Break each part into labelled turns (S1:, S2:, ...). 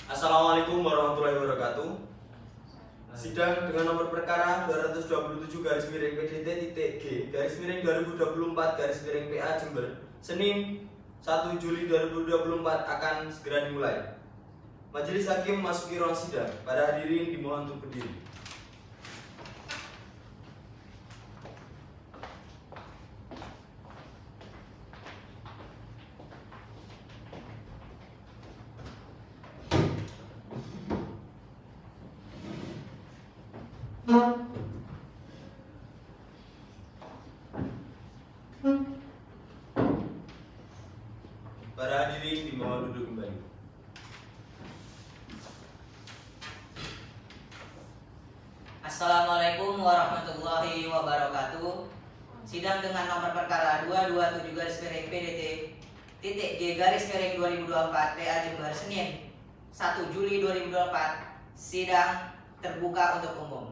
S1: Assalamualaikum warahmatullahi wabarakatuh. Sidang dengan nomor perkara 227 garis miring PDT titik G garis miring 2024 garis miring PA Jember Senin 1 Juli 2024 akan segera dimulai. Majelis Hakim masuki ruang sidang. Para hadirin dimohon untuk berdiri. Para hadirin dimohon duduk kembali.
S2: Assalamualaikum warahmatullahi wabarakatuh. Sidang dengan nomor perkara 227 garis miring PDT titik G garis miring 2024 PA Jember Senin 1 Juli 2024. Sidang terbuka untuk umum.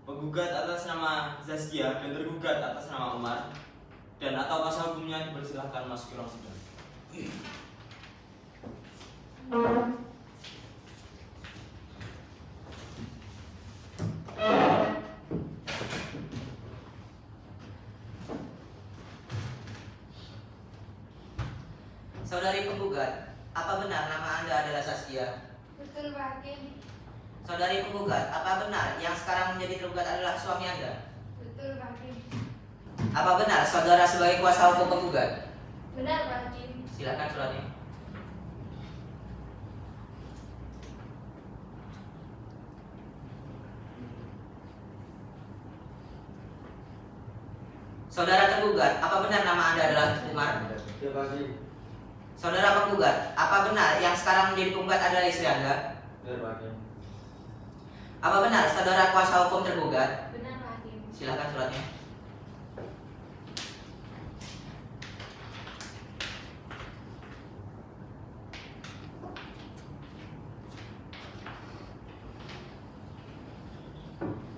S1: Penggugat atas nama Zaskia dan tergugat atas nama Umar dan atau kuasa hukumnya dipersilahkan masuk ke ruang sidang.
S2: Saudari penggugat, apa benar nama Anda adalah Zaskia?
S3: Betul, Pak Hakim.
S2: Saudari penggugat, apa benar yang sekarang menjadi tergugat adalah suami Anda?
S3: Betul, Pak Hakim.
S2: Apa benar saudara sebagai kuasa hukum penggugat?
S3: Benar, Pak Hakim.
S2: Silakan suratnya. Saudara tergugat, apa benar nama Anda adalah Umar?
S1: Ya, Pak Hakim.
S2: Saudara penggugat, apa benar yang sekarang menjadi penggugat adalah istri Anda?
S1: Benar, Pak Hakim.
S2: Apa benar saudara kuasa hukum tergugat?
S3: Benar, Pak Hakim.
S2: Silakan suratnya.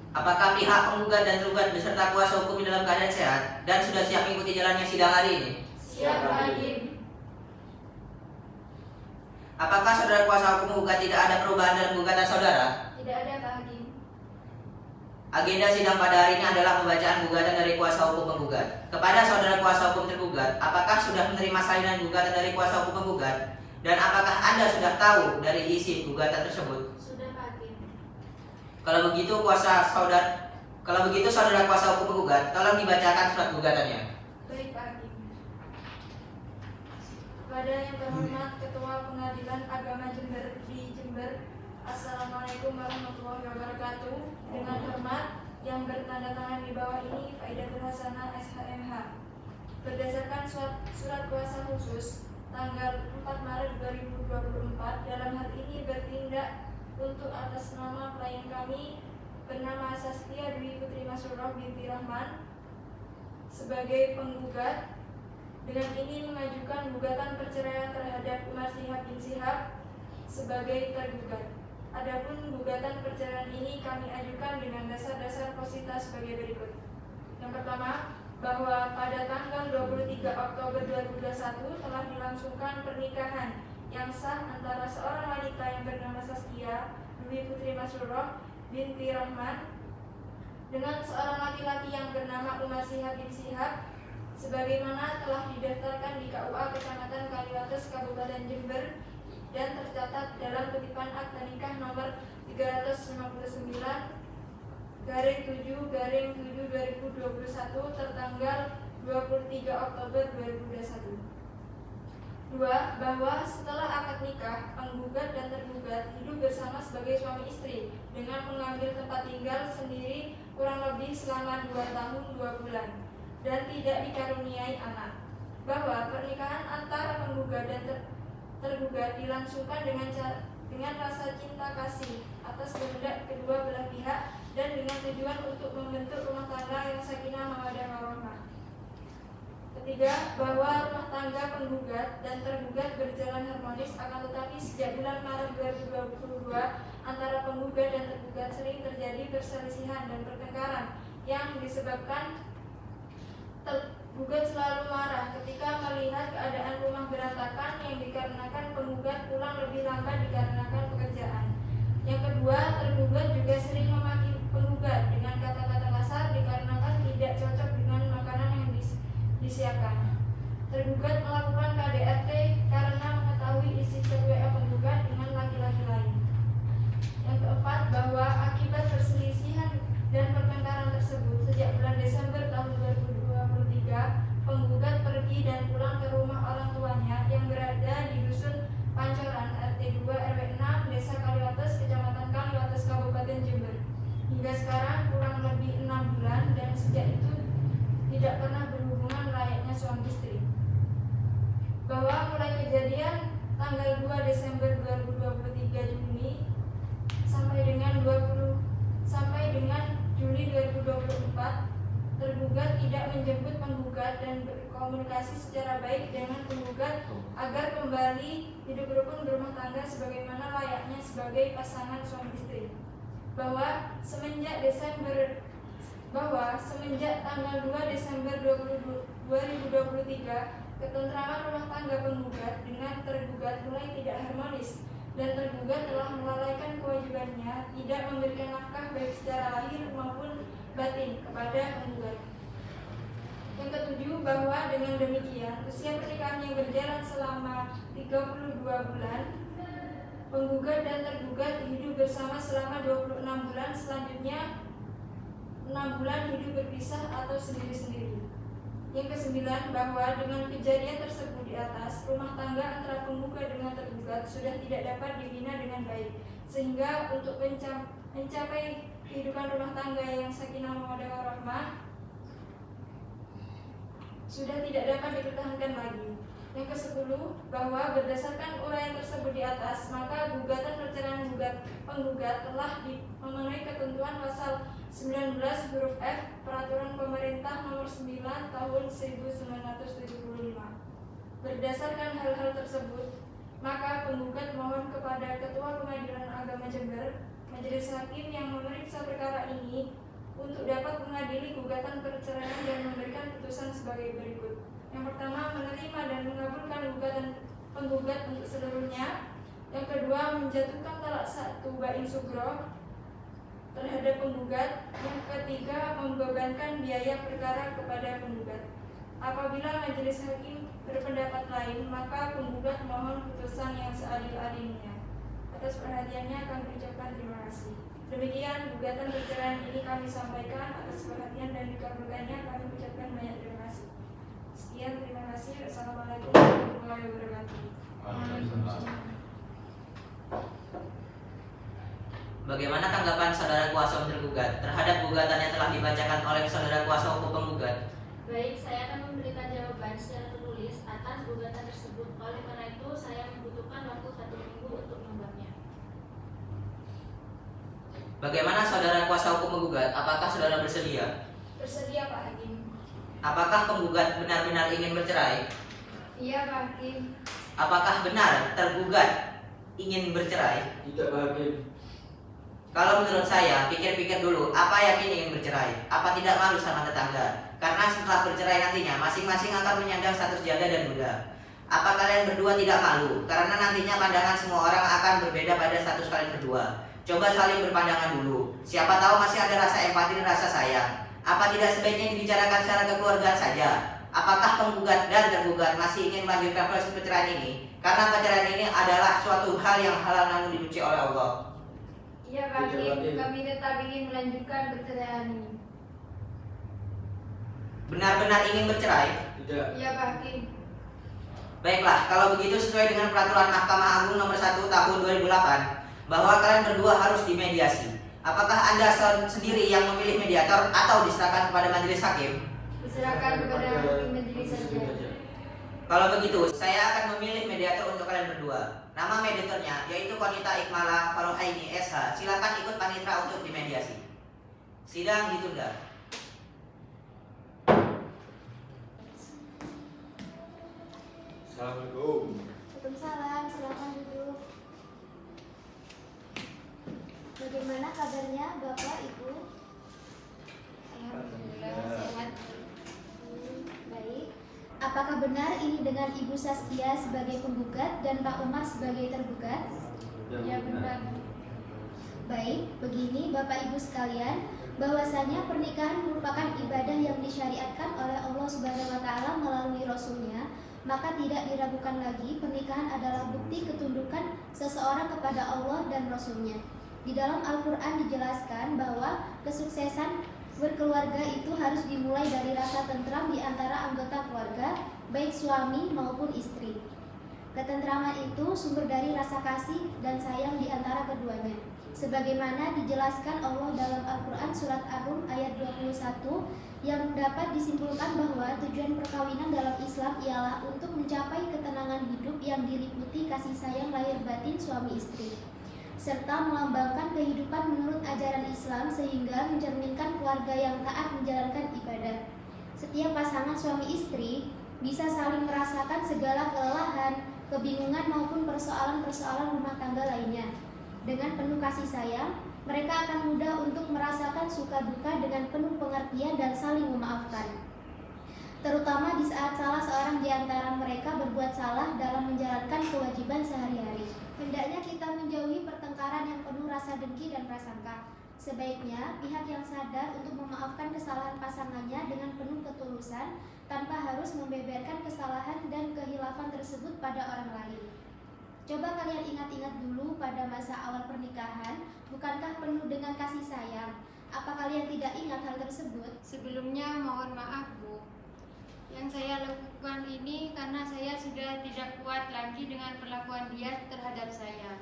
S2: Apakah pihak penggugat dan tergugat beserta kuasa hukum di dalam keadaan sehat dan sudah siap mengikuti jalannya sidang hari ini?
S3: Siap, Pak Hakim.
S2: Apakah saudara kuasa hukum penggugat tidak ada perubahan dalam gugatan saudara?
S3: Tidak ada, Pak Hakim.
S2: Agenda sidang pada hari ini adalah pembacaan gugatan dari kuasa hukum penggugat. Kepada saudara kuasa hukum tergugat, apakah sudah menerima salinan gugatan dari kuasa hukum penggugat? Dan apakah Anda sudah tahu dari isi gugatan tersebut?
S3: Sudah, Pak Hakim.
S2: Kalau begitu saudara kuasa hukum penggugat, tolong dibacakan surat gugatannya.
S3: Baik, Pak Hakim. Kepada yang terhormat Ketua Pengadilan Agama Jember di Jember, Assalamualaikum warahmatullahi wabarakatuh. Dengan hormat yang bertanda tangan di bawah ini, Faidatul Hasanah SHMH. Berdasarkan surat kuasa khusus tanggal 4 Maret 2024, dalam hal ini bertindak untuk atas nama klien kami bernama Zaskia Dwi Putri Masroh binti Rahman sebagai penggugat. Dengan ini mengajukan gugatan perceraian terhadap Umar Shihab bin Shihab sebagai tergugat. Adapun gugatan perceraian ini kami ajukan dengan dasar-dasar posita sebagai berikut. Yang pertama, bahwa pada tanggal 23 Oktober 2021 telah dilangsungkan pernikahan yang sah antara seorang wanita yang bernama Zaskia Dwi Putri Masroh binti Rahman dengan seorang laki-laki yang bernama Umar Shihab bin Shihab sebagaimana telah didaftarkan di KUA Kecamatan Kaliwates Kabupaten Jember dan tercatat dalam kutipan akta nikah nomor 359 garing 7 garing 7 2021 tertanggal 23 Oktober 2021. 2. Bahwa setelah akad nikah, penggugat dan tergugat hidup bersama sebagai suami istri dengan mengambil tempat tinggal sendiri kurang lebih selama 2 tahun 2 bulan dan tidak dikaruniai anak. Bahwa pernikahan antara penggugat dan tergugat dilangsungkan dengan rasa cinta kasih atas kehendak kedua belah pihak dan dengan tujuan untuk membentuk rumah tangga yang sakinah mawaddah warahmah. Ketiga, bahwa rumah tangga penggugat dan tergugat berjalan harmonis, akan tetapi sejak bulan Maret 2022 antara penggugat dan tergugat sering terjadi perselisihan dan pertengkaran yang disebabkan tergugat selalu marah ketika melihat keadaan rumah berantakan dibatalkan yang dikarenakan penggugat pulang lebih lambat dikarenakan pekerjaan. Yang kedua, tergugat juga sering memaki penggugat dengan kata-kata kasar dikarenakan tidak cocok dengan makanan yang disiapkan. Tergugat melakukan KDRT karena mengetahui isi chat WA penggugat dengan laki-laki lain. Yang keempat, bahwa akibat perselisihan dan pertengkaran tersebut sejak bulan Desember tahun 2023, penggugat pergi dan pulang ke rumah orang tuanya yang berada di Dusun Pancoran, RT 2 RW 6, Desa Kaliwates, Kecamatan Kaliwates, Kabupaten Jember. Hingga sekarang kurang lebih 6 bulan dan sejak itu tidak pernah berhubungan layaknya suami istri. Bahwa mulai kejadian tanggal 2 Desember 2023 Juni sampai dengan Juli 2024, tergugat tidak menjemput penggugat dan berkomunikasi secara baik dengan penggugat agar kembali hidup rukun berumah tangga sebagaimana layaknya sebagai pasangan suami istri. Bahwa semenjak tanggal 2 Desember 2023, ketentraman rumah tangga penggugat dengan tergugat mulai tidak harmonis dan tergugat telah melalaikan kewajibannya tidak memberikan nafkah baik secara lahir maupun batin kepada penggugat. Yang ketujuh, bahwa dengan demikian usia pernikahan yang berjalan selama 32 bulan, penggugat dan tergugat hidup bersama selama 26 bulan, selanjutnya 6 bulan hidup berpisah atau sendiri-sendiri. Yang kesembilan, bahwa dengan kejadian tersebut di atas, rumah tangga antara penggugat dengan tergugat sudah tidak dapat dibina dengan baik, sehingga untuk mencapai kehidupan rumah tangga yang sakinah mawaddah warahmah sudah tidak dapat dipertahankan lagi. Yang kesepuluh, bahwa berdasarkan uraian tersebut di atas, maka gugatan perceraian penggugat telah memenuhi ketentuan pasal 19 huruf F Peraturan Pemerintah Nomor 9 Tahun 1975. Berdasarkan hal-hal tersebut, maka penggugat mohon kepada Ketua Pengadilan Agama Jember, Majelis Hakim yang memeriksa perkara ini untuk dapat mengadili gugatan perceraian dan memberikan putusan sebagai berikut. Yang pertama, menerima dan mengabulkan gugatan penggugat untuk seluruhnya. Yang kedua, menjatuhkan talak 1 bain sugro terhadap penggugat. Yang ketiga, membebankan biaya perkara kepada penggugat. Apabila majelis hakim berpendapat lain, maka penggugat mohon putusan yang seadil-adilnya. Atas perhatiannya kami ucapkan terima kasih. Demikian gugatan perceraian ini kami sampaikan. Atas perhatian dan dikabulkannya kami ucapkan banyak terima kasih. Sekian, terima kasih. Assalamualaikum warahmatullahi wabarakatuh.
S2: Bagaimana tanggapan saudara kuasa hukum tergugat terhadap gugatan yang telah dibacakan oleh saudara kuasa hukum penggugat?
S4: Baik, saya akan memberikan jawaban secara tertulis atas gugatan tersebut. Oleh karena itu, saya membutuhkan waktu 1 minggu untuk membuatnya.
S2: Bagaimana saudara kuasa hukum penggugat? Apakah saudara bersedia?
S3: Bersedia, Pak Hakim.
S2: Apakah penggugat benar-benar ingin bercerai?
S3: Iya, Pak Hakim.
S2: Apakah benar tergugat ingin bercerai?
S1: Tidak, Pak Hakim.
S2: Kalau menurut saya, pikir-pikir dulu, apa yakin ingin bercerai? Apa tidak malu sama tetangga? Karena setelah bercerai nantinya, masing-masing akan menyandang status janda dan duda. Apa kalian berdua tidak malu? Karena nantinya pandangan semua orang akan berbeda pada status kalian berdua. Coba saling berpandangan dulu. Siapa tahu masih ada rasa empati dan rasa sayang. Apa tidak sebaiknya dibicarakan secara kekeluargaan saja? Apakah penggugat dan tergugat masih ingin melanjutkan proses perceraian ini? Karena perceraian ini adalah suatu hal yang halal namun dibenci oleh Allah.
S3: Iya, Pak Hakim. Kami tetap ingin melanjutkan perceraian ini.
S2: Benar-benar ingin bercerai?
S1: Tidak.
S3: Iya, Pak Hakim.
S2: Baiklah, kalau begitu sesuai dengan peraturan Mahkamah Agung nomor 1 tahun 2008 bahwa kalian berdua harus dimediasi. Apakah Anda sendiri yang memilih mediator atau diserahkan kepada majelis hakim?
S3: Diserahkan kepada hakim majelis saja.
S2: Kalau begitu, saya akan memilih mediator untuk kalian berdua. Nama mediatornya yaitu Konita Ikmala Farohaini SH. Silakan ikut panitera untuk dimediasi. Sidang ditunda.
S1: Assalamualaikum.
S5: Waalaikumsalam, silakan duduk. Bagaimana kabarnya Bapak Ibu?
S3: Alhamdulillah sehat.
S5: Baik. Apakah benar ini dengan Ibu Saskia sebagai penggugat dan Pak Umar sebagai tergugat?
S3: Ya benar.
S5: Baik, begini Bapak Ibu sekalian, bahwasanya pernikahan merupakan ibadah yang disyariatkan oleh Allah Subhanahu wa taala melalui Rasul-Nya, maka tidak diragukan lagi pernikahan adalah bukti ketundukan seseorang kepada Allah dan Rasul-Nya. Di dalam Al-Qur'an dijelaskan bahwa kesuksesan berkeluarga itu harus dimulai dari rasa tentram di antara anggota keluarga, baik suami maupun istri. Ketentraman itu sumber dari rasa kasih dan sayang di antara keduanya. Sebagaimana dijelaskan Allah dalam Al-Quran Surat Ar-Rum ayat 21, yang dapat disimpulkan bahwa tujuan perkawinan dalam Islam ialah untuk mencapai ketenangan hidup yang diliputi kasih sayang lahir batin suami istri, serta melambangkan kehidupan menurut ajaran Islam sehingga mencerminkan keluarga yang taat menjalankan ibadah. Setiap pasangan suami istri bisa saling merasakan segala kelelahan, kebingungan maupun persoalan-persoalan rumah tangga lainnya. Dengan penuh kasih sayang, mereka akan mudah untuk merasakan suka duka dengan penuh pengertian dan saling memaafkan. Terutama di saat salah seorang di antara mereka berbuat salah dalam menjalankan kewajiban sehari-hari. Hendaknya kita menjauhi pertengkaran yang penuh rasa dengki dan prasangka. Sebaiknya pihak yang sadar untuk memaafkan kesalahan pasangannya dengan penuh ketulusan tanpa harus membeberkan kesalahan dan kehilafan tersebut pada orang lain. Coba kalian ingat-ingat dulu pada masa awal pernikahan, bukankah penuh dengan kasih sayang? Apa kalian tidak ingat hal tersebut?
S6: Sebelumnya mohon maaf Bu, yang saya lakukan ini karena saya sudah tidak kuat lagi dengan perlakuan dia terhadap saya.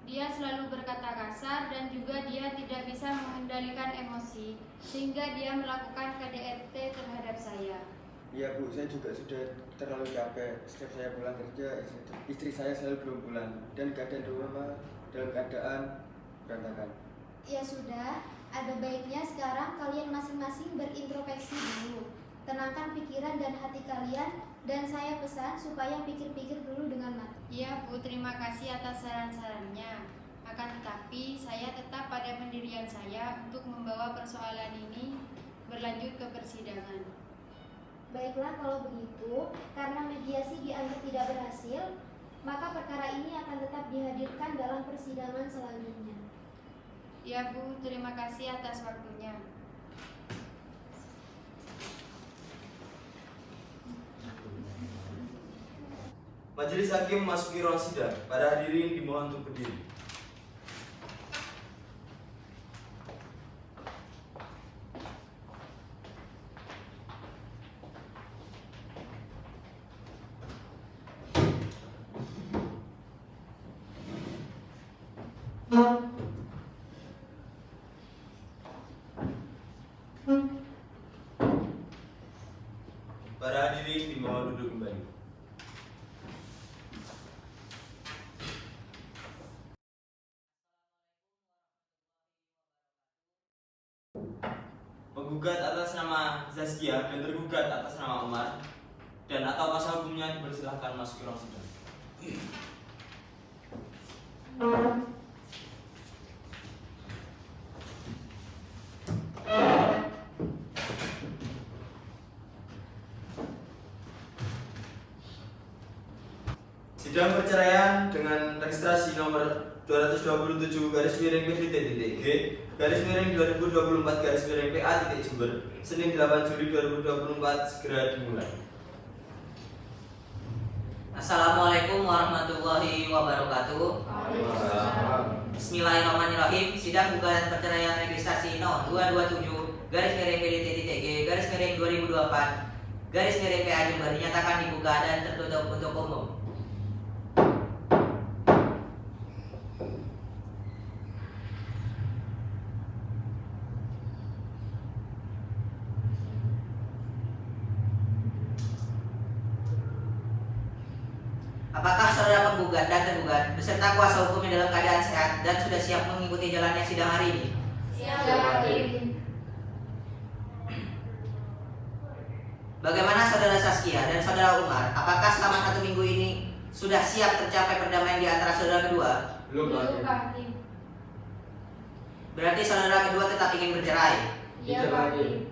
S6: Dia selalu berkata kasar dan juga dia tidak bisa mengendalikan emosi, sehingga dia melakukan KDRT terhadap saya.
S7: Iya Bu, saya juga sudah terlalu capek. Setiap saya pulang kerja, istri saya selalu belum pulang dan keadaan di rumah dalam keadaan berantakan.
S5: Ya sudah, ada baiknya sekarang kalian masing-masing berintrospeksi dulu. Tenangkan pikiran dan hati kalian, dan saya pesan supaya pikir-pikir dulu dengan matang.
S6: Iya Bu, terima kasih atas saran-sarannya. Akan tetapi saya tetap pada pendirian saya untuk membawa persoalan ini berlanjut ke persidangan.
S5: Baiklah kalau begitu, karena mediasi dianggap tidak berhasil, maka perkara ini akan tetap dihadirkan dalam persidangan selanjutnya.
S6: Ya Bu, terima kasih atas waktunya.
S1: Majelis Hakim memasuki ruang sidang. Para hadirin dimohon untuk berdiri. Para hadirin dimohon duduk kembali. Penggugat atas nama Zaskia dan tergugat atas nama Umar dan atau kuasa hukumnya dipersilahkan masuk ke ruang sidang. Sidang perceraian dengan registrasi nomor 227 garis miring PDT.G garis miring 2024 garis miring PA Jember Senin 8 Juli 2024 segera dimulai.
S2: Assalamualaikum warahmatullahi wabarakatuh. Bismillahirrahmanirrahim. Sidang gugatan perceraian registrasi No 227 garis miring PDT.G garis miring 2024 garis miring PA Jember dinyatakan dibuka dan tertutup untuk umum. Apakah saudara penggugat dan tergugat beserta kuasa hukumnya dalam keadaan sehat dan sudah siap mengikuti jalannya sidang hari ini?
S4: Siap Hakim.
S2: Bagaimana saudara Saskia dan saudara Umar? Apakah selama 1 minggu ini sudah siap tercapai perdamaian di antara saudara kedua?
S4: Belum Hakim.
S2: Berarti saudara kedua tetap ingin bercerai.
S4: Iya Hakim.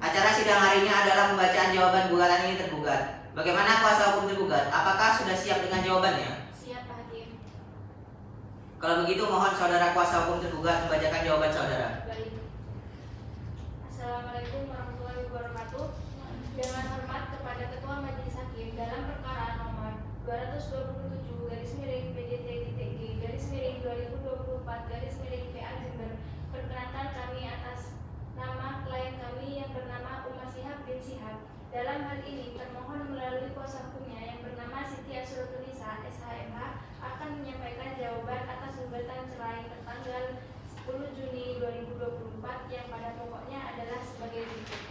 S2: Acara sidang hari ini adalah pembacaan jawaban gugatan ini tergugat. Bagaimana kuasa hukum tergugat? Apakah sudah siap dengan jawabannya?
S4: Siap, Pak Hakim.
S2: Kalau begitu mohon saudara kuasa hukum tergugat membacakan jawaban saudara.
S4: Baik. Assalamualaikum warahmatullahi wabarakatuh. Dengan hormat kepada Ketua Majelis Hakim dalam perkara nomor 227 garis miring PDT-G garis miring 2024 garis miring PA Jember, perkenankan kami atas nama klien kami yang bernama Umar Syihab bin Syihab. Dalam hal ini termohon melalui kuasa hukumnya yang bernama Siti Asrorunisa SHMH akan menyampaikan jawaban atas gugatan cerai tertanggal 10 Juni 2024 yang pada pokoknya adalah sebagai berikut.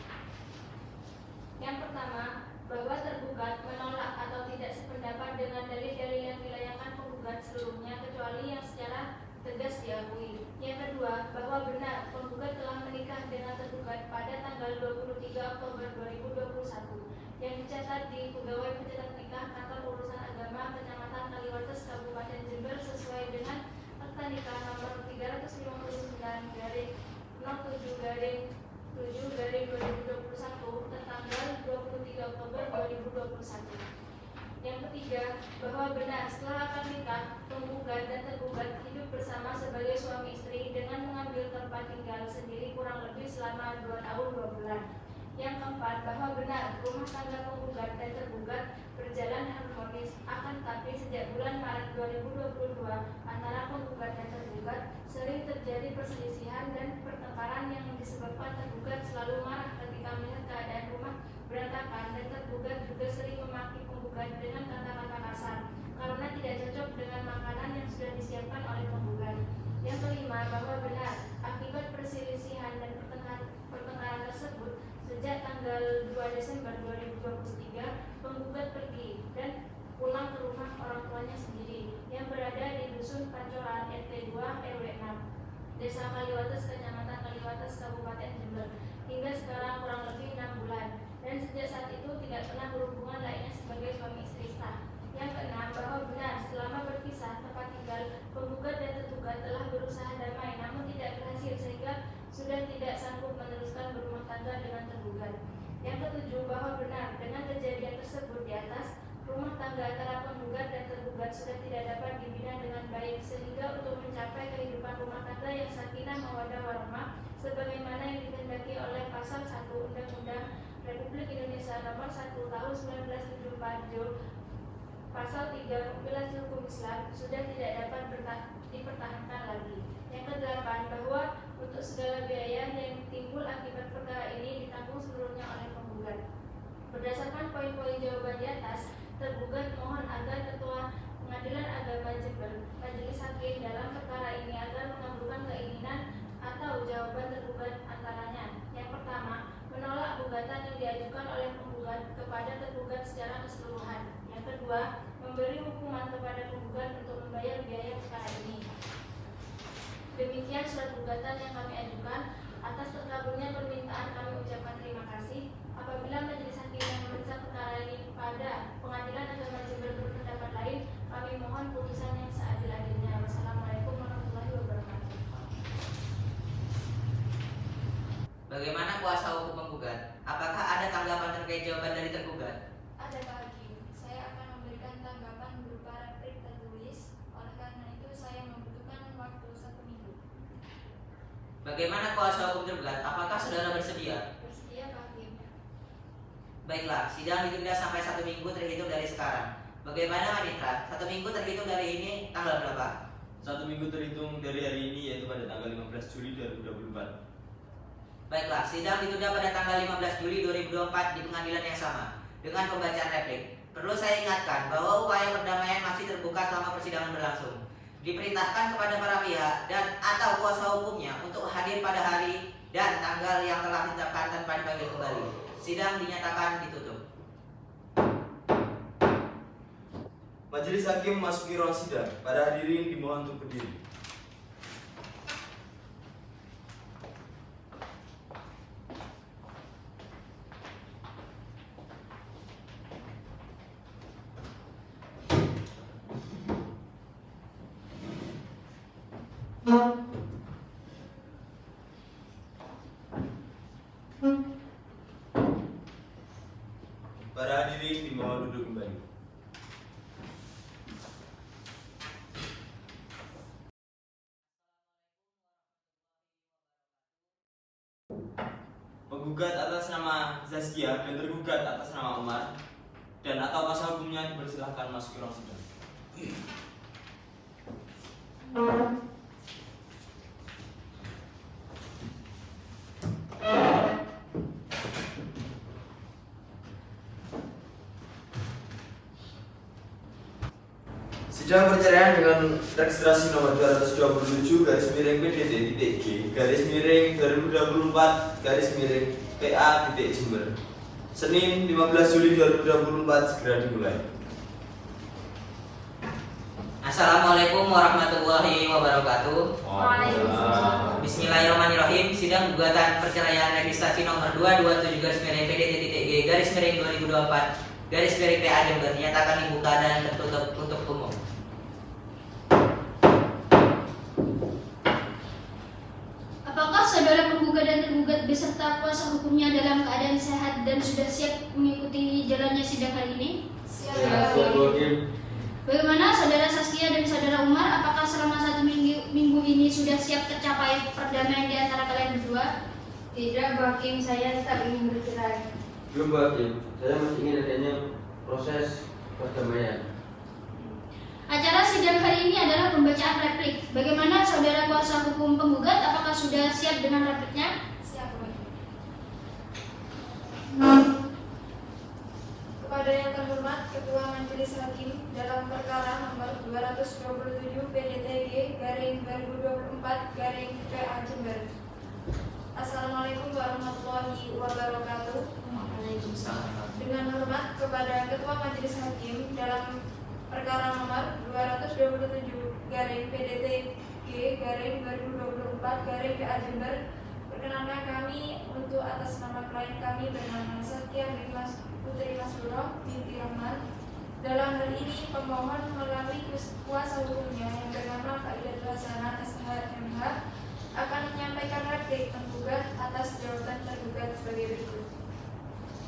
S4: Yang pertama, bahwa tergugat menolak atau tidak sependapat dengan dalil-dalil yang dilayangkan penggugat seluruhnya kecuali yang secara tegas diakui. Yang kedua, bahwa benar penggugat telah menikah dengan tergugat pada tanggal 23 Oktober 2021 yang dicatat di Pegawai Pencatat Nikah Kantor Urusan Agama Kecamatan Kaliwates Kabupaten Jember sesuai dengan Akta Nikah nomor 359/07/7/2021 tertanggal 23 Oktober 2021. Yang ketiga, bahwa benar setelah akad nikah, penggugat dan tergugat hidup bersama sebagai suami istri dengan mengambil tempat tinggal sendiri kurang lebih selama 2 tahun 2 bulan. Yang keempat, bahwa benar rumah tangga penggugat dan tergugat berjalan harmonis, akan tapi sejak bulan Maret 2022 antara penggugat dan tergugat sering terjadi perselisihan dan pertengkaran yang disebabkan tergugat selalu marah ketika melihat keadaan rumah berantakan dan tergugat juga sering memaki penggugat dengan kata-kata kasar karena tidak cocok dengan makanan yang sudah disiapkan oleh penggugat. Yang kelima, bahwa benar akibat perselisihan dan pertengkaran tersebut sejak tanggal 2 Desember 2023 penggugat pergi dan pulang ke rumah orang tuanya sendiri yang berada di Dusun Pancoran RT 2 RW 6 Desa Kaliwates Kecamatan Kaliwates Kabupaten Jember hingga sekarang kurang lebih 6 bulan dan sejak saat itu tidak pernah berhubungan lainnya sebagai suami istri sah. Yang keenam, bahwa benar selama berpisah tempat tinggal penggugat dan tergugat telah berusaha damai namun tidak berhasil sehingga sudah tidak sanggup meneruskan berumah tangga dengan tergugat. Yang ketujuh, bahwa benar dengan kejadian tersebut di atas rumah tangga antara penggugat dan tergugat sudah tidak dapat dibina dengan baik sehingga untuk mencapai kehidupan rumah tangga yang sakinah mawaddah warahmah sebagaimana yang dikehendaki oleh pasal 1 Undang-Undang Republik Indonesia Nomor 1 Tahun 1974 Pasal 3 Kompilasi Hukum Islam sudah tidak dapat dipertahankan lagi. Yang kedelapan, bahwa untuk segala biaya yang timbul akibat perkara ini ditanggung seluruhnya oleh penggugat. Berdasarkan poin-poin jawaban di atas, tergugat mohon agar Ketua Pengadilan Agama Jember Majelis Hakim dalam perkara ini agar mengabulkan keinginan atau jawaban tergugat antaranya. Yang pertama, menolak gugatan yang diajukan oleh penggugat kepada tergugat secara keseluruhan. Yang kedua, memberi hukuman kepada penggugat untuk membayar biaya perkara ini. Demikian surat gugatan yang kami ajukan. Atas terkabulnya permintaan kami ucapkan terima kasih. Apabila Majelis Hakim yang memeriksa perkara ini pada Pengadilan Agama Jember berpendapat lain, kami mohon putusan yang seadil-adilnya. Wassalamualaikum warahmatullahi wabarakatuh.
S2: Bagaimana kuasa hukum penggugat? Apakah ada tanggapan terkait jawaban dari tergugat?
S3: Ada Pak Hakim, saya akan memberikan tanggapan berupa replik tertulis. Oleh karena itu saya membutuhkan waktu 1 minggu.
S2: Bagaimana kuasa hukum tergugat? Apakah saudara bersedia?
S4: Bersedia, Pak Hakim.
S2: Baiklah, sidang ditunda sampai 1 minggu terhitung dari sekarang. Bagaimana Manitra? 1 minggu terhitung dari ini tanggal berapa?
S1: 1 minggu terhitung dari hari ini yaitu pada tanggal 15 Juli 2024.
S2: Baiklah, sidang ditunda pada tanggal 15 Juli 2024 di pengadilan yang sama dengan pembacaan replik. Perlu saya ingatkan bahwa upaya perdamaian masih terbuka selama persidangan berlangsung. Diperintahkan kepada para pihak dan atau kuasa hukumnya untuk hadir pada hari dan tanggal yang telah ditetapkan tanpa dipanggil kembali. Sidang dinyatakan ditutup.
S1: Majelis Hakim memasuki ruang sidang. Para hadirin dimohon untuk berdiri. Para hadirin dimohon duduk kembali. Penggugat atas nama Zaskia dan tergugat atas nama Umar dan atau kuasa hukumnya dipersilahkan masuk ke ruang sidang. Sidang perceraian dengan registrasi nomor 227 garis miring PDT titik G garis miring 2024 garis miring PA titik Jember. Senin 15 Juli 2024 segera dimulai.
S2: Assalamualaikum warahmatullahi wabarakatuh.
S4: Waalaikumsalam.
S2: Bismillahirrahmanirrahim. Sidang gugatan perceraian registrasi nomor 227 garis miring PDT titik G garis miring 2024 garis miring PA Jember dinyatakan dibuka dan tertutup untuk umum.
S5: Apakah saudara penggugat dan tergugat beserta kuasa hukumnya dalam keadaan sehat dan sudah siap mengikuti jalannya sidang hari ini?
S3: Siap.
S5: Bagaimana saudara Zaskia dan saudara Umar? Apakah selama 1 minggu ini sudah siap tercapai perdamaian di antara kalian berdua?
S6: Tidak, Bu Hakim, saya tetap ingin bercerai.
S7: Belum Bu Hakim, saya masih ingin adanya proses perdamaian.
S5: Acara sidang hari ini adalah pembacaan replik. Bagaimana saudara kuasa hukum penggugat? Apakah sudah siap dengan repliknya?
S3: Siap. Kepada yang terhormat Ketua Majelis Hakim dalam perkara nomor 227 PDTG garing 2024 garing PA Jember. Assalamualaikum warahmatullahi wabarakatuh. Dengan hormat kepada Ketua Majelis Hakim dalam perkara nomor 227 garing PDTG garing 2024 garing PA Jember, perkenankan kami untuk atas nama klien kami bernama Satya Putri Masuro binti Rahman. Dalam hal ini pemohon melalui kuasa hukumnya yang bernama Pak Idatul Hasanah SHMH akan menyampaikan replik penggugat atas jawaban tergugat sebagai berikut.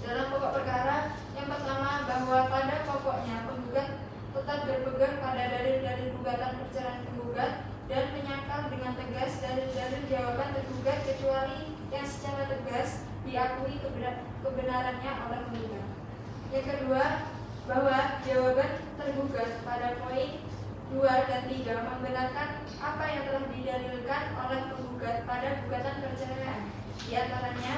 S3: Dalam pokok perkara, yang pertama bahwa pada pokoknya penggugat tetap berpegang pada dalil-dalil gugatan perceraian penggugat dan menyangkal dengan tegas dalil-dalil jawaban tergugat kecuali yang secara tegas diakui kebenarannya oleh penggugat. Yang kedua, bahwa jawaban tergugat pada poin 2 dan 3 membenarkan apa yang telah didalilkan oleh penggugat pada gugatan perceraian. Di antaranya,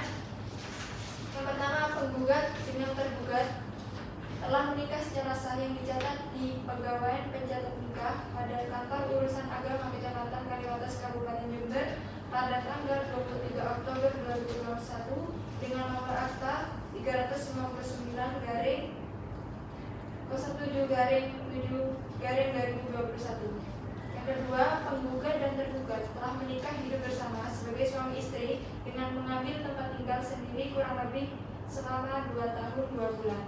S3: yang pertama, penggugat dengan tergugat telah menikah secara sah yang dicatat di Pegawaian Pencatat Nikah pada Kantor Urusan Agama Kecamatan Kaliwates Kabupaten Jember pada tanggal 23 Oktober 2021 dengan nomor akta 359 garing 07 garing 7 garing 2021. Yang kedua, penggugat dan tergugat telah menikah hidup bersama sebagai suami istri dengan mengambil tempat tinggal sendiri kurang lebih selama 2 tahun 2 bulan.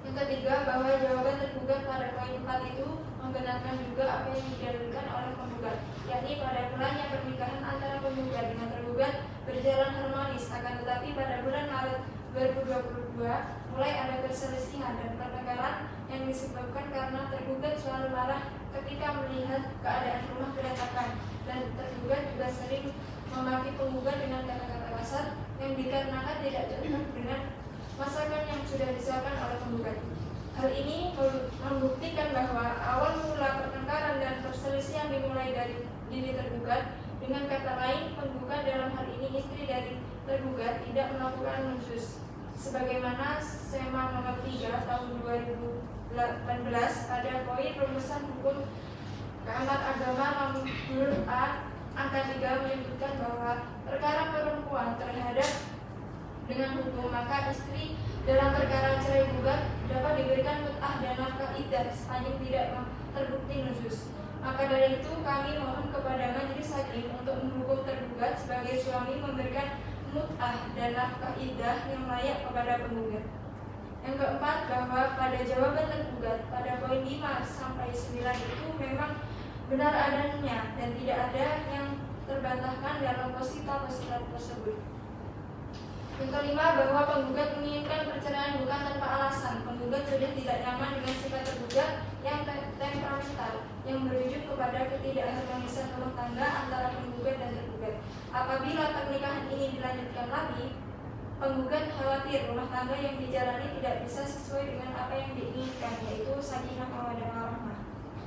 S3: Yang ketiga, bahwa jawaban tergugat pada poin 4 itu membenarkan juga apa yang didalilkan oleh penggugat, yakni pada bulannya pernikahan antara penggugat dengan tergugat berjalan harmonis, akan tetapi pada bulan Maret 2022 mulai ada perselisihan dan pertengkaran yang disebabkan karena tergugat selalu marah ketika melihat keadaan rumah berantakan dan tergugat juga sering memaki penggugat dengan kata-kata kasar yang dikarenakan tidak cocok dengan masakan yang sudah disiapkan oleh penggugat. Hal ini membuktikan bahwa awal mula pertengkaran dan perselisihan dimulai dari diri tergugat. Dengan kata lain, penggugat dalam hal ini istri dari tergugat tidak melakukan nusyuz. Sebagaimana SEMA nomor 3 tahun 2018 pada poin rumusan hukum Kamar Agama nomor A angka 3 menyebutkan bahwa perkara perempuan terhadap dengan hukum, maka istri dalam perkara cerai gugat dapat diberikan mut'ah dan nafkah iddah sepanjang tidak terbukti nusyuz. Maka dari itu kami mohon kepada majelis hakim untuk menghukum tergugat sebagai suami memberikan mut'ah dan nafkah iddah yang layak kepada penggugat. Yang keempat, bahwa pada jawaban tergugat pada poin 5 sampai 9 itu memang benar adanya dan tidak ada yang terbantahkan dalam posita tersebut. Yang kelima, bahwa penggugat menginginkan perceraian bukan tanpa alasan. Penggugat sudah tidak nyaman dengan sifat tergugat yang temperamental, yang berujung kepada ketidakharmonisan rumah tangga antara penggugat dan tergugat. Apabila pernikahan ini dilanjutkan lagi, penggugat khawatir rumah tangga yang dijalani tidak bisa sesuai dengan apa yang diinginkan, yaitu sakinah mawaddah warahmah.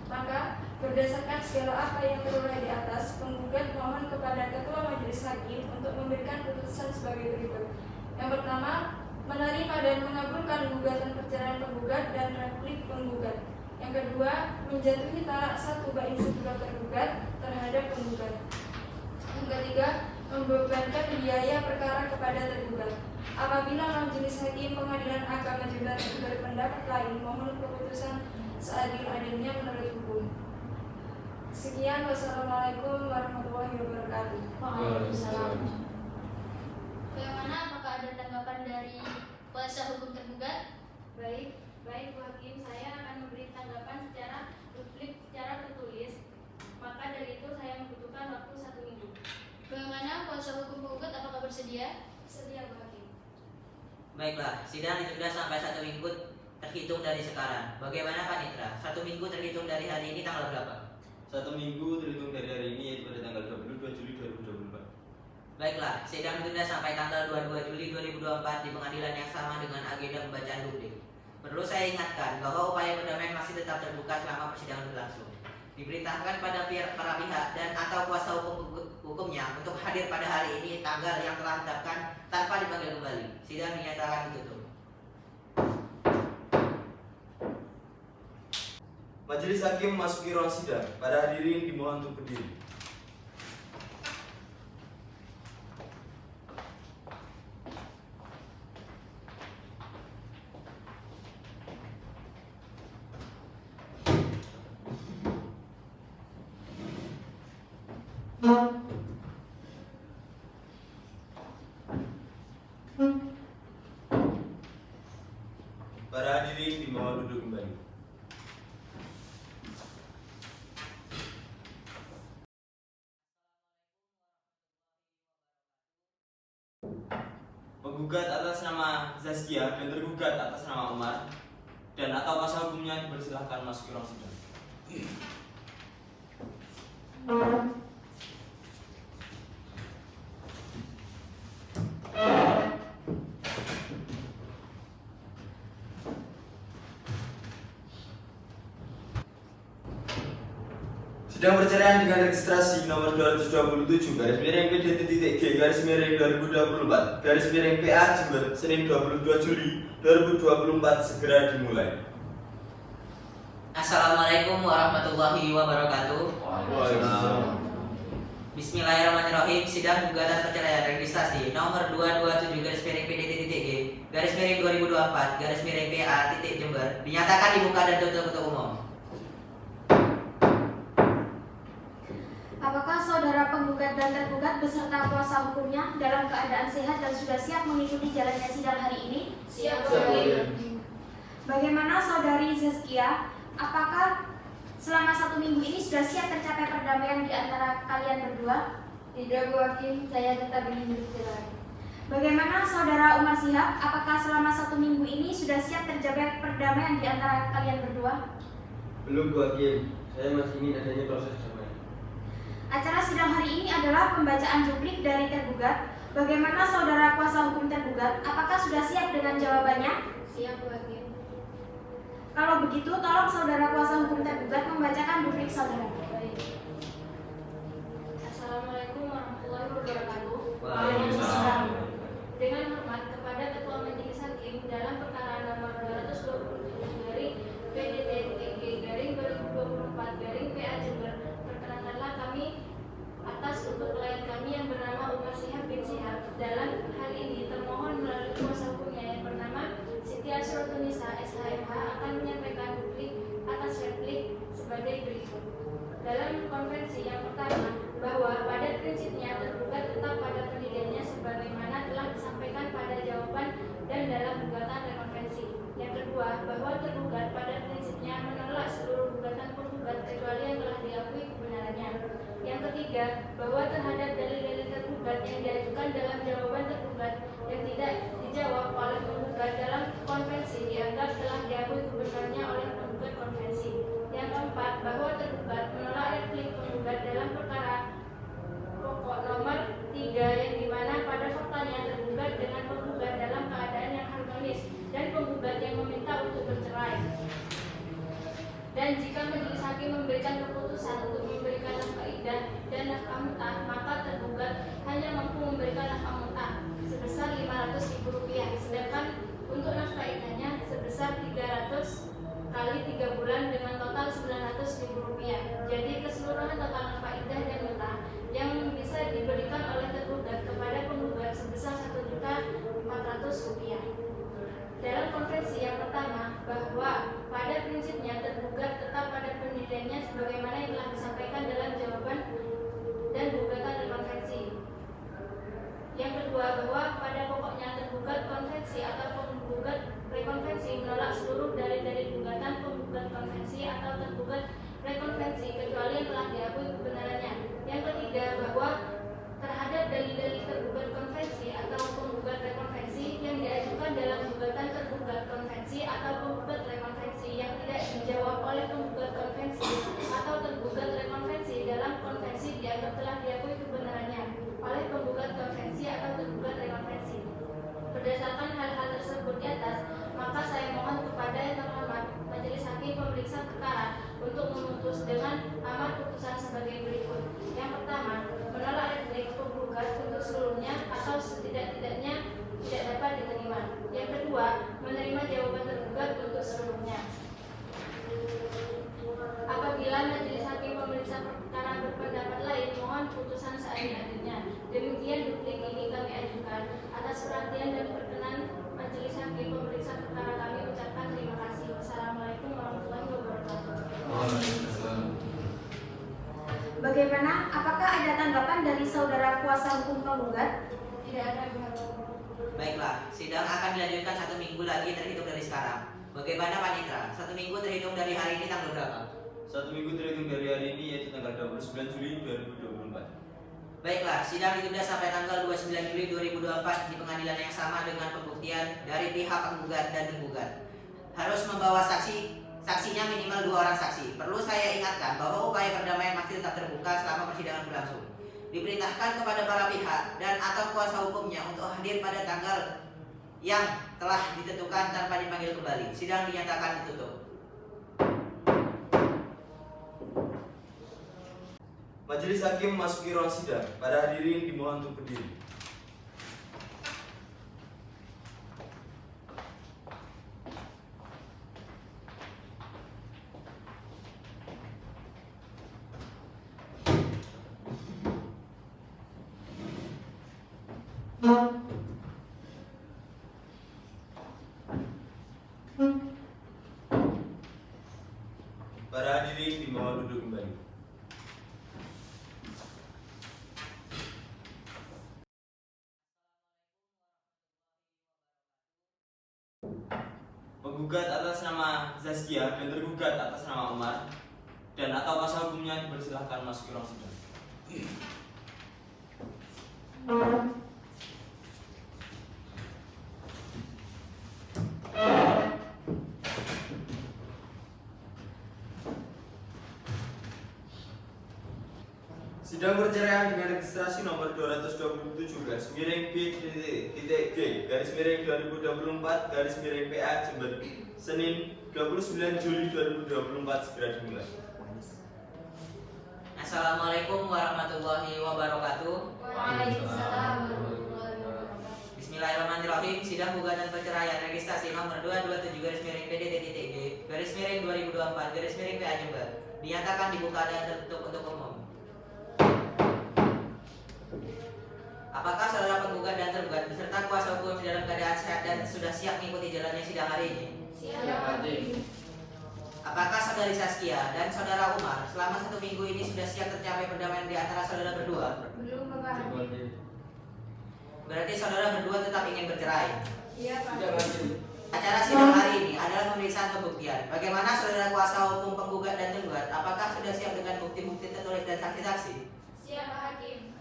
S3: Maka berdasarkan segala apa yang terurai di atas, penggugat mohon kepada Ketua Majelis Hakim untuk memberikan putusan sebagai berikut. Yang pertama, menerima dan mengabulkan gugatan perceraian penggugat dan replik penggugat. Yang kedua, menjatuhi talak 1 bain sebelum tergugat terhadap penggugat. Yang ketiga, membebankan biaya perkara kepada tergugat. Apabila Majelis Hakim Pengadilan Agama Jember berpendapat lain, mohon keputusan seadil-adilnya menurut hukum. Sekian, wassalamualaikum warahmatullahi wabarakatuh.
S5: Waalaikumsalam. Bagaimana, apakah ada tanggapan dari kuasa hukum tergugat?
S4: Baik, Bu Hakim, saya akan memberi tanggapan secara publik, secara tertulis. Maka dari itu saya membutuhkan waktu 1 minggu.
S5: Bagaimana kuasa hukum penggugat, apakah bersedia?
S4: Sedia, Bu Hakim.
S2: Baiklah, sidang ditunda sampai 1 minggu terhitung dari sekarang. Bagaimana Panitra? 1 minggu terhitung dari hari ini tanggal berapa?
S1: 1 minggu terhitung dari hari ini, yaitu pada tanggal 22 Juli 2024.
S2: Baiklah, sidang ditunda sampai tanggal 22 Juli 2024 di pengadilan yang sama dengan agenda pembacaan duplik. Perlu saya ingatkan bahwa upaya perdamaian masih tetap terbuka selama persidangan berlangsung. Diperintahkan pada para pihak dan atau kuasa hukumnya untuk hadir pada hari ini tanggal yang telah ditetapkan tanpa dipanggil kembali. Sidang dinyatakan ditutup.
S1: Majelis Hakim memasuki ruang sidang. Para hadirin dimohon untuk berdiri. Para hadirin dimohon duduk kembali. Penggugat atas nama Zaskia dan tergugat atas nama Umar dan atau kuasa hukumnya dipersilahkan masuk ke ruang sidang. Sidang perceraian dengan registrasi nomor 227 garis miring PDT.G garis miring 2024 garis miring PA Jember Senin 22 Juli 2024 segera dimulai.
S2: Assalamualaikum warahmatullahi wabarakatuh. Bismillahirrahmanirrahim. Sidang gugatan perceraian registrasi nomor 227 garis miring PDT.G garis miring 2024 garis miring PA titik Jember dinyatakan dibuka dan tutup untuk umum.
S5: Apakah saudara penggugat dan tergugat beserta kuasa hukumnya dalam keadaan sehat dan sudah siap mengikuti jalannya sidang hari ini?
S4: Siap, Bu
S1: Siap, Bu
S4: Hakim.
S1: Hakim.
S5: Bagaimana saudari Zaskia? Apakah selama 1 minggu ini sudah siap tercapai perdamaian di antara kalian berdua?
S3: Tidak, Bu Hakim, saya tetap ingin bercerai.
S5: Bagaimana saudara Umar Shihab? Apakah selama 1 minggu ini sudah siap tercapai perdamaian di antara kalian berdua?
S7: Belum, Bu Hakim. Saya masih ingin adanya proses damai.
S5: Acara sidang hari ini adalah pembacaan duplik dari tergugat. Bagaimana saudara kuasa hukum tergugat? Apakah sudah siap dengan jawabannya?
S4: Siap, Bu Hakim.
S5: Kalau begitu, tolong saudara kuasa hukum tergugat membacakan duplik saudara.
S4: Baik. Assalamualaikum warahmatullahi wabarakatuh.
S2: Waalaikumsalam.
S4: Dengan hormat kepada Ketua Majelis Hakim dalam perkara nomor 227 garing PDT.G garing 2024 garing PA Jember, perkenankanlah kami atas untuk klien kami yang bernama Umar Shihab bin Shihab. Dalam hal ini termohon melalui kuasa hukumnya yang bernama Siti Asrotunisa SHMH akan menyampaikan duplik atas replik sebagai berikut. Dalam konferensi yang pertama, bahwa pada prinsipnya tergugat tetap pada pendiriannya sebagaimana telah disampaikan pada jawaban dan dalam gugatan rekonvensi. Yang kedua, bahwa tergugat pada prinsipnya menolak seluruh gugatan penggugat kecuali yang telah diakui kebenarannya. Yang ketiga, bahwa terhadap dalil-dalil tergugat yang diajukan dalam jawaban tergugat yang tidak bahwa tergugat menolak replik penggugat dalam perkara pokok nomor 3 yang dimana pada faktanya tergugat dengan penggugat dalam keadaan yang harmonis dan penggugat yang meminta untuk bercerai. Dan jika majelis hakim memberikan keputusan untuk memberikan nafkah iddah dan nafkah mut'ah, maka tergugat hanya mampu memberikan nafkah mut'ah sebesar Rp500.000, sedangkan untuk nafkah iddahnya sebesar 300 kali 3 bulan dengan total Rp900.000. Jadi keseluruhan total nafkah iddah dan mut'ah yang bisa diberikan oleh tergugat kepada penggugat sebesar Rp1.400.000. Dalam konvensi yang pertama, bahwa pada prinsipnya tergugat tetap pada pendiriannya sebagaimana yang telah disampaikan dalam jawaban dan gugatan rekonvensi. Yang kedua, bahwa pada pokoknya tergugat konvensi atau penggugat rekonvensi menolak seluruh dalil-dalil gugatan penggugat konvensi atau tergugat rekonvensi kecuali yang telah diakui kebenarannya. Yang ketiga, bahwa terhadap dalil-dalil tergugat konvensi atau penggugat rekonvensi yang diajukan dalam gugatan tergugat konvensi atau penggugat rekonvensi yang tidak dijawab oleh penggugat konvensi atau tergugat rekonvensi dalam konvensi dianggap telah diakui kebenarannya oleh penggugat konvensi atau tergugat rekonvensi. Berdasarkan hal-hal tersebut di atas, maka saya mohon kepada yang terhormat Majelis Hakim Pemeriksa Perkara untuk memutus dengan amar putusan sebagai berikut. Yang pertama, menolak replik penggugat untuk seluruhnya atau setidak-tidaknya tidak dapat diterima. Yang kedua, menerima jawaban tergugat untuk seluruhnya. Apabila Majelis Hakim Pemeriksa Perkara berpendapat lain, mohon putusan seadil-adilnya. Demikian duplik ini kami ajukan. Atas perhatian dan perkenan Majelis Hakim Pemeriksa Perkara kami ucapkan terima kasih. Wassalamualaikum warahmatullahi wabarakatuh.
S3: Bagaimana? Apakah ada tanggapan dari saudara kuasa hukum penggugat? Tidak ada, Bu Hakim.
S2: Baiklah, sidang akan dilanjutkan 1 minggu lagi terhitung dari sekarang. Bagaimana Panitra? 1 minggu terhitung dari hari ini tanggal berapa?
S1: 1 minggu terhitung dari hari ini yaitu tanggal 29 Juli 2024.
S2: Baiklah, sidang ditunda sampai tanggal 29 Juli 2024 di pengadilan yang sama dengan pembuktian dari pihak penggugat dan tergugat. Harus membawa saksinya minimal 2 orang saksi. Perlu saya ingatkan bahwa upaya perdamaian masih tetap terbuka selama persidangan berlangsung. Diperintahkan kepada para pihak dan atau kuasa hukumnya untuk hadir pada tanggal yang telah ditentukan tanpa dipanggil kembali. Sidang dinyatakan ditutup.
S1: Majelis Hakim memasuki ruang sidang. Para hadirin dimohon untuk berdiri. Para hadirin dimohon duduk kembali. Penggugat atas nama Zaskia dan tergugat atas nama Umar dan atau kuasa hukumnya dipersilahkan masuk ke ruang sidang. Sidang perceraian dengan registrasi nomor 227 garis miring B.G garis miring 2024 garis miring PA Jember Senin 29 Juli 2024 segera dimulai.
S2: Assalamualaikum warahmatullahi wabarakatuh.
S3: Waalaikumsalam warahmatullahi wabarakatuh.
S2: Bismillahirrahmanirrahim. Sidang gugatan perceraian registrasi nomor 227 garis miring PDT.G garis miring 2024 garis miring PA Jember dinyatakan dibuka dan tertutup untuk umum. Apakah saudara penggugat dan tergugat beserta kuasa hukum dalam keadaan sehat dan sudah siap mengikuti jalannya sidang hari ini?
S3: Siap.
S2: Apakah saudari Zaskia dan saudara Umar selama 1 minggu ini sudah siap tercapai perdamaian di antara saudara berdua?
S3: Belum, Bapak Hakim.
S2: Berarti saudara berdua tetap ingin bercerai.
S3: Iya, Pak.
S2: Acara sidang hari ini adalah pemeriksaan pembuktian. Bagaimana saudara kuasa hukum penggugat dan tergugat? Apakah sudah siap dengan bukti-bukti tertulis dan saksi-saksi?
S4: Siap, Pak Hakim.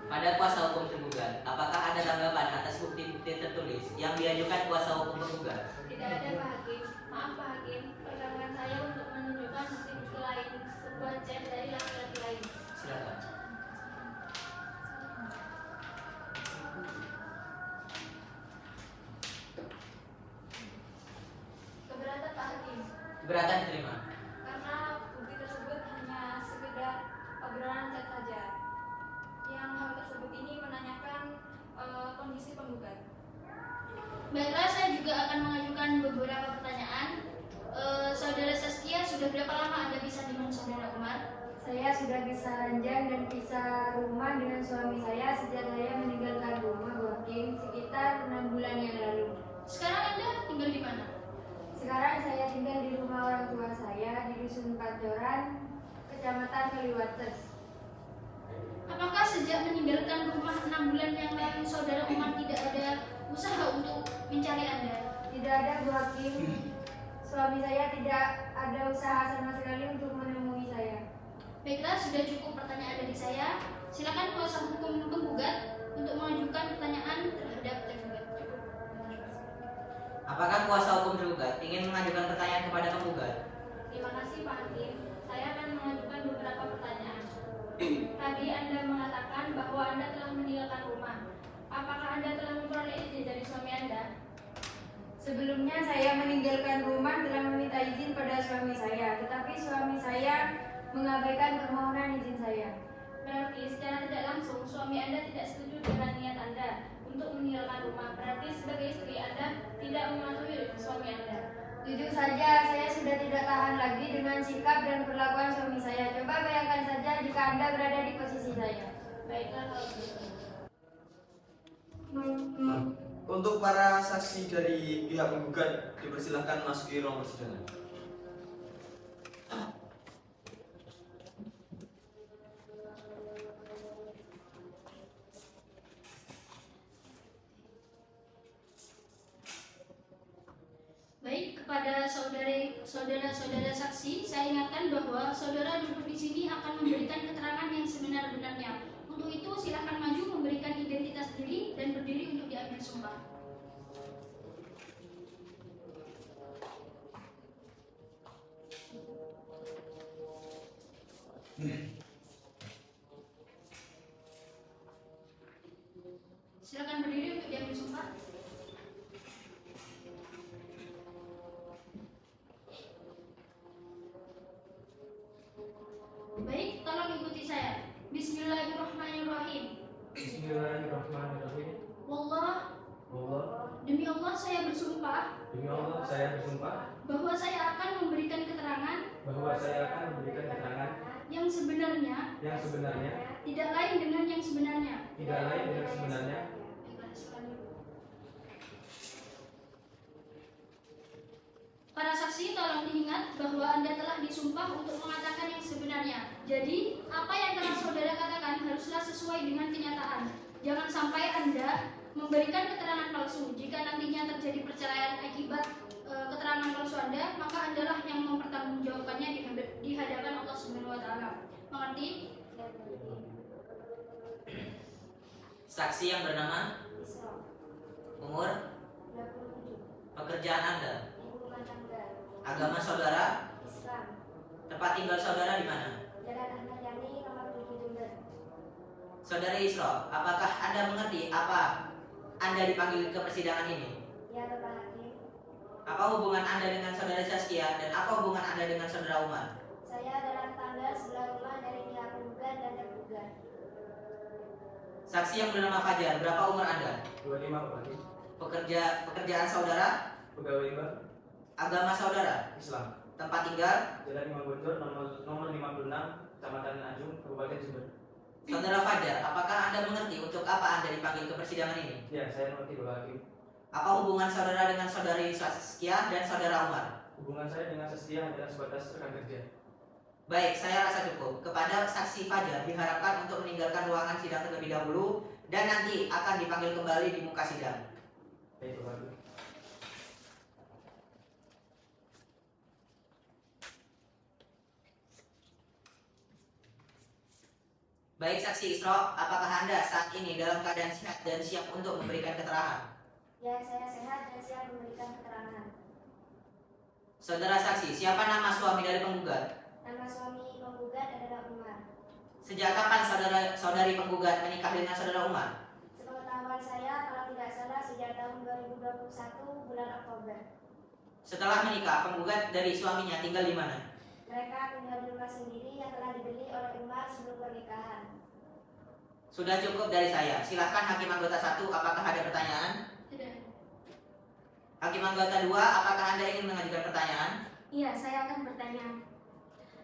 S2: Pada kuasa hukum tergugat, apakah ada tanggapan atas bukti-bukti tertulis yang diajukan kuasa hukum tergugat?
S4: Tidak ada Pak Hakim. Maaf Pak Hakim, permohonan saya untuk menunjukkan bukti-bukti lain, sebuah chat dari laki-laki lain.
S2: Silakan.
S3: Keberatan Pak Hakim.
S2: Keberatan diterima.
S3: Karena bukti tersebut hanya sekedar obrolan chat saja. Yang hal tersebut ini menanyakan kondisi penggugat.
S6: Baiklah, saya juga akan mengajukan beberapa pertanyaan. Saudara Saskia, sudah berapa lama Anda pisah dengan saudara Umar?
S8: Saya sudah pisah ranjang dan pisah rumah dengan suami saya sejak saya meninggalkan rumah Bu Hakim sekitar 6 bulan yang lalu.
S6: Sekarang Anda tinggal di mana?
S8: Sekarang saya tinggal di rumah orang tua saya di Dusun Pacoran, Kecamatan Kaliwates.
S6: Apakah sejak meninggalkan rumah 6 bulan yang lalu saudara Umar tidak ada usaha untuk mencari Anda?
S8: Tidak ada Bu Hakim. Suami saya tidak ada usaha sama sekali untuk menemui saya.
S6: Baiklah, sudah cukup pertanyaan dari saya. Silakan kuasa hukum penggugat untuk mengajukan pertanyaan terhadap tergugat.
S2: Apakah kuasa hukum tergugat ingin mengajukan pertanyaan kepada penggugat?
S4: Terima kasih Pak Hakim. Saya akan mengajukan beberapa pertanyaan. Tadi Anda mengatakan bahwa Anda telah meninggalkan rumah. Apakah Anda telah memperoleh izin dari suami Anda?
S8: Sebelumnya saya meninggalkan rumah telah meminta izin pada suami saya, tetapi suami saya mengabaikan permohonan izin saya.
S4: Berarti secara tidak langsung suami Anda tidak setuju dengan niat Anda untuk meninggalkan rumah. Berarti sebagai istri Anda tidak mematuhi suami Anda.
S8: Jujur saja, saya sudah tidak tahan lagi dengan sikap dan perlakuan suami saya. Coba bayangkan saja jika Anda berada di posisi saya.
S4: Baiklah kalau begitu.
S1: Untuk para saksi dari pihak penggugat dipersilahkan masuki ruang persidangan.
S6: Baik, kepada saudara-saudara saksi, saya ingatkan bahwa saudara duduk di sini akan memberikan keterangan yang sebenar-benarnya. Untuk itu, silakan maju memberikan identitas diri dan berdiri untuk diambil sumpah. Silakan berdiri untuk diambil sumpah. Baik, tolong ikuti saya. Bismillahirrahmanirrahim.
S9: Bismillahirrahmanirrahim.
S6: Wallah,
S9: Allah,
S6: demi Allah saya bersumpah
S9: demi Allah saya bersumpah
S6: bahwa saya akan memberikan keterangan
S9: bahwa saya akan memberikan keterangan
S6: yang sebenarnya,
S9: yang sebenarnya,
S6: tidak lain dengan yang sebenarnya.
S9: tidak lain dengan sebenarnya.
S6: Baiklah, silakan dulu. Para saksi tolong diingat bahwa Anda telah disumpah untuk mengatakan yang sebenarnya. Jadi, apa yang telah saudara katakan haruslah sesuai dengan kenyataan. Jangan sampai Anda memberikan keterangan palsu. Jika nantinya terjadi perceraian akibat keterangan palsu Anda, maka Andalah yang mempertanggungjawabkannya di hadapan Allah Subhanahu wa taala. Mengerti?
S2: Saksi yang bernama, umur, pekerjaan Anda, agama saudara,
S3: Islam.
S2: tempat tinggal saudara di mana?
S3: Jalan Ahmad Yani nomor 7 Jember.
S2: Saudari Isra, apakah Anda mengerti apa Anda dipanggil ke persidangan ini?
S3: Ya Bapak Hakim.
S2: Apa hubungan Anda dengan saudara Saskia dan apa hubungan Anda dengan saudara Umar?
S3: Saya adalah tetangga sebelah rumah dari pihak penggugat dan tergugat.
S2: Saksi yang bernama Fajar, berapa umur Anda?
S9: 25 Pak Hakim.
S2: Pekerjaan saudara,
S9: Pegawai bank
S2: agama saudara,
S9: Islam.
S2: tempat tinggal,
S9: Jalan Imam Bonjol nomor 56, Kecamatan Ajung, Kabupaten Jember.
S2: saudara Fajar, apakah Anda mengerti untuk apa Anda dipanggil ke persidangan ini?
S9: Ya, saya mengerti Bapak Hakim.
S2: Apa hubungan saudara dengan saudari Saskia dan saudara Umar?
S9: Hubungan saya dengan Saskia adalah sebatas rekan kerja.
S2: Baik, saya rasa cukup. Kepada saksi Fajar diharapkan untuk meninggalkan ruangan sidang terlebih dahulu dan nanti akan dipanggil kembali di muka sidang.
S9: Baik Bapak Hakim.
S2: Baik saksi Isra, apakah Anda saat ini dalam keadaan sehat dan siap untuk memberikan keterangan?
S5: Ya, saya sehat dan siap memberikan keterangan.
S2: Saudara saksi, siapa nama suami dari penggugat?
S5: Nama suami penggugat adalah Umar.
S2: Sejak kapan saudari penggugat menikah dengan saudara Umar?
S5: Sepengetahuan saya, kalau tidak salah sejak tahun 2021 bulan Oktober.
S2: Setelah menikah, penggugat dari suaminya tinggal di mana?
S5: Mereka tinggal di rumah sendiri yang telah dibeli oleh Umar sebelum pernikahan.
S2: Sudah cukup dari saya. Silahkan Hakim Anggota 1, apakah ada pertanyaan?
S8: Tidak.
S2: Hakim Anggota 2, apakah Anda ingin mengajukan pertanyaan?
S8: Iya, saya akan bertanya.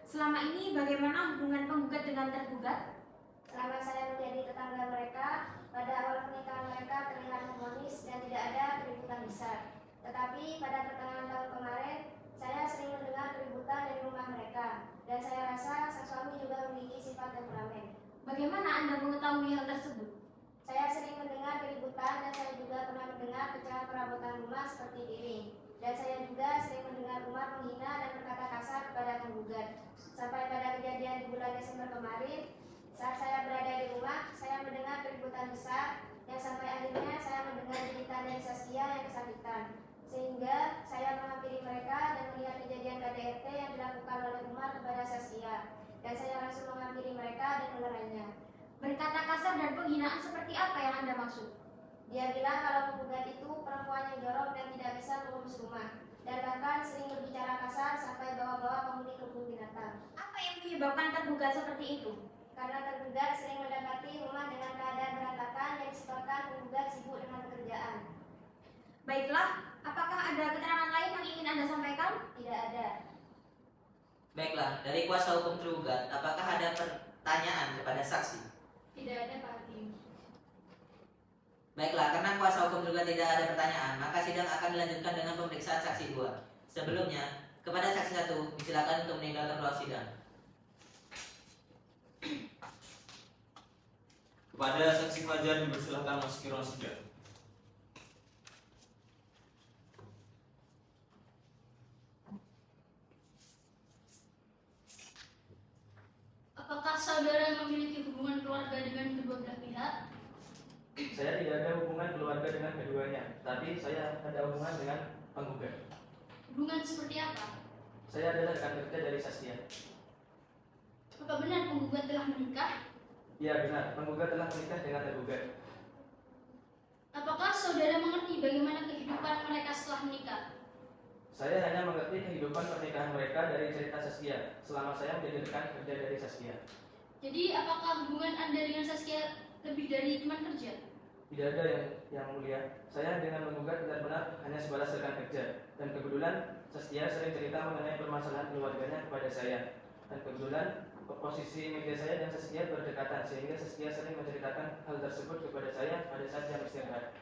S8: Selama ini bagaimana hubungan penggugat dengan tergugat?
S5: Selama saya menjadi tetangga mereka, pada awal pernikahan mereka terlihat harmonis dan tidak ada keributan besar. Tetapi pada pertengahan tahun kemarin, saya sering mendengar keributan dari rumah mereka, dan saya rasa sang suami juga memiliki sifat temperamen.
S8: Bagaimana Anda mengetahui hal tersebut?
S5: Saya sering mendengar keributan dan saya juga pernah mendengar pecahan perabotan rumah seperti piring. Dan saya juga sering mendengar Umar menghina dan berkata kasar kepada penggugat. Sampai pada kejadian di bulan Desember kemarin, saat saya berada di rumah, saya mendengar keributan besar yang sampai akhirnya saya mendengar jeritan dari Saskia yang kesakitan. Sehingga saya menghampiri mereka dan melihat kejadian KDRT yang dilakukan oleh Umar kepada Saskia. Dan saya langsung menghampiri mereka dan melerainya.
S8: Berkata kasar dan penghinaan seperti apa yang Anda maksud?
S5: Dia bilang kalau penggugat itu perempuan yang jorok dan tidak bisa mengurus rumah. Dan bahkan sering berbicara kasar sampai bawa-bawa penghuni kebun binatang.
S8: Apa yang menyebabkan tergugat seperti itu?
S5: Karena tergugat sering mendapati rumah dengan keadaan berantakan yang disebabkan penggugat sibuk dengan pekerjaan.
S8: Baiklah, apakah ada keterangan lain yang ingin Anda sampaikan?
S5: Tidak ada.
S2: Baiklah, dari kuasa hukum tergugat, apakah ada pertanyaan kepada saksi?
S4: Tidak ada, Pak Hakim.
S2: Baiklah, karena kuasa hukum tergugat tidak ada pertanyaan, maka sidang akan dilanjutkan dengan pemeriksaan saksi 2. Sebelumnya, kepada saksi 1, disilakan untuk meninggalkan ruang sidang.
S1: Kepada saksi Fajar dipersilakan masuk ke ruang sidang.
S10: Apakah saudara memiliki hubungan keluarga dengan kedua belah pihak?
S9: Saya tidak ada hubungan keluarga dengan keduanya, tapi saya ada hubungan dengan penggugat.
S10: Hubungan seperti apa?
S9: Saya adalah rekan kerja dari Saskia.
S10: Apa benar penggugat telah menikah?
S9: Ya benar, penggugat telah menikah dengan tergugat.
S10: Apakah saudara mengerti bagaimana kehidupan mereka setelah menikah?
S9: Saya hanya mengerti kehidupan pernikahan mereka dari cerita Saskia selama saya menjadi rekan kerja dari Saskia.
S10: Jadi apakah hubungan Anda dengan Saskia lebih dari teman kerja?
S9: Tidak ada yang mulia. Saya dengan penggugat benar-benar hanya sebatas rekan kerja. Dan kebetulan Saskia sering cerita mengenai permasalahan keluarganya kepada saya. Dan kebetulan posisi meja saya dan Saskia berdekatan, sehingga Saskia sering menceritakan hal tersebut kepada saya pada saat jam istirahat.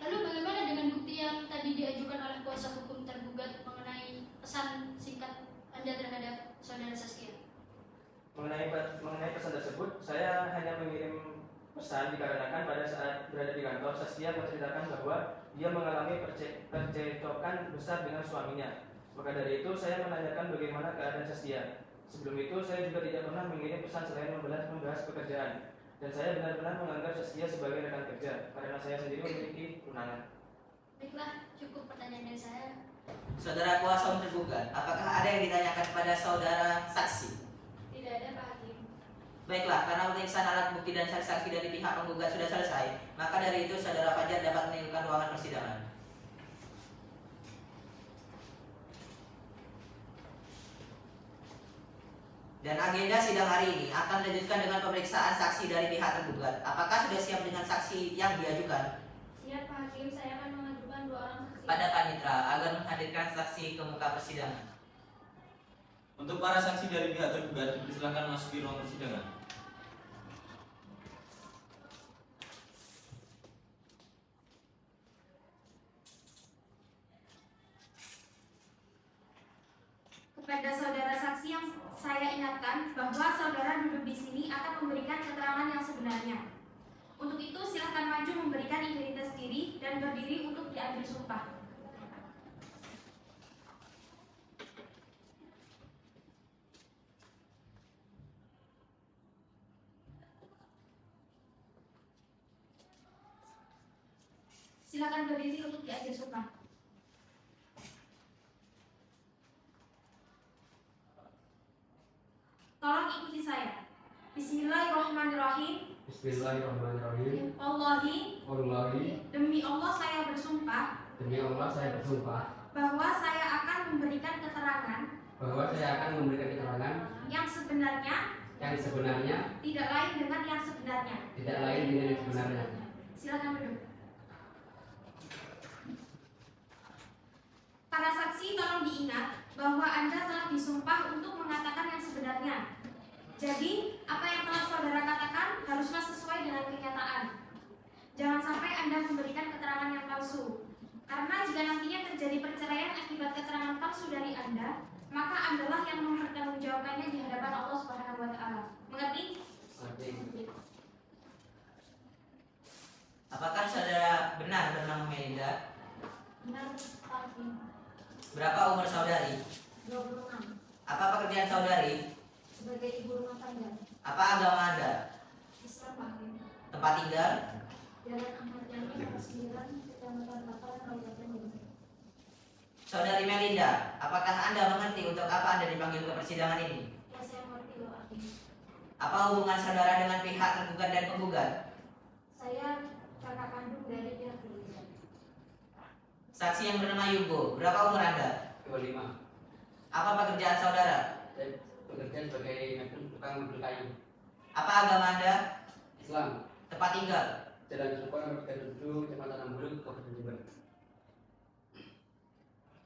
S10: Lalu bagaimana dengan bukti yang tadi diajukan oleh kuasa hukum tergugat mengenai pesan singkat Anda terhadap saudara Saskia?
S9: Mengenai pesan tersebut, saya hanya mengirim pesan dikarenakan pada saat berada di kantor, Saskia menceritakan bahwa dia mengalami percekcokan besar dengan suaminya. Maka dari itu saya menanyakan bagaimana keadaan Saskia. Sebelum itu saya juga tidak pernah mengirim pesan selain membahas pekerjaan. Dan saya benar-benar menganggap Saskia sebagai rekan kerja karena saya sendiri memiliki tunangan.
S10: Baiklah, cukup pertanyaan dari saya.
S2: Saudara kuasa hukum tergugat, apakah ada yang ditanyakan kepada saudara saksi?
S4: Tidak ada, Pak Hakim.
S2: Baiklah, karena pemeriksaan alat bukti dan saksi-saksi dari pihak penggugat sudah selesai, maka dari itu saudara Fajar dapat meninggalkan ruangan persidangan. Dan agenda sidang hari ini akan dilanjutkan dengan pemeriksaan saksi dari pihak tergugat. Apakah sudah siap dengan saksi yang diajukan?
S4: Siap, Pak Hakim. Saya akan mengajukan 2 orang saksi.
S2: Pada panitra agar menghadirkan saksi ke muka persidangan.
S1: Untuk para saksi dari pihak tergugat dipersilakan masuk di ruang persidangan.
S8: Kepada saudara saksi yang saya ingatkan bahwa saudara duduk di sini akan memberikan keterangan yang sebenarnya. Untuk itu silakan maju memberikan identitas diri dan berdiri untuk diambil sumpah. Silakan berdiri untuk diajar sunnah. Tolong ikuti saya. Bismillahirrahmanirrahim.
S11: Bismillahirrahmanirrahim.
S8: Wallahi, demi Allah saya bersumpah bahwa saya akan memberikan keterangan yang sebenarnya tidak lain dengan yang sebenarnya. Silakan duduk. Para saksi tolong diingat bahwa Anda telah disumpah untuk mengatakan yang sebenarnya. Jadi, apa yang telah saudara katakan haruslah sesuai dengan kenyataan. Jangan sampai Anda memberikan keterangan yang palsu. Karena jika nantinya terjadi perceraian akibat keterangan palsu dari Anda, maka Andalah yang mempertanggungjawabkannya di hadapan Allah Subhanahu wa taala. Mengerti?
S2: Apakah saudara benar bernama Melinda?
S4: Benar, Pak.
S2: Berapa umur saudari?
S4: 26.
S2: Apa pekerjaan saudari?
S4: Sebagai ibu rumah tangga.
S2: Apa agama Anda?
S4: Islam, Pak.
S2: Tempat tinggal?
S4: Jalan Ahmad Yani, nomor 9, Kecamatan Bakal, Kabupaten Bogor.
S2: Saudari Melinda, apakah Anda mengerti untuk apa Anda dipanggil ke persidangan ini?
S4: Ya, saya mengerti, Pak.
S2: Apa hubungan saudara dengan pihak tergugat dan penggugat?
S4: Saya kakak kandung dari pihak tergugat.
S2: Saksi yang bernama Yugo, berapa umur Anda?
S11: 25.
S2: Apa pekerjaan saudara?
S11: Saya bekerja sebagai tukang mobil kayu.
S2: Apa agama Anda?
S11: Islam.
S2: Tempat tinggal?
S11: Jalan Suko nomor 37, Kecamatan Ambulu, Kabupaten Jember.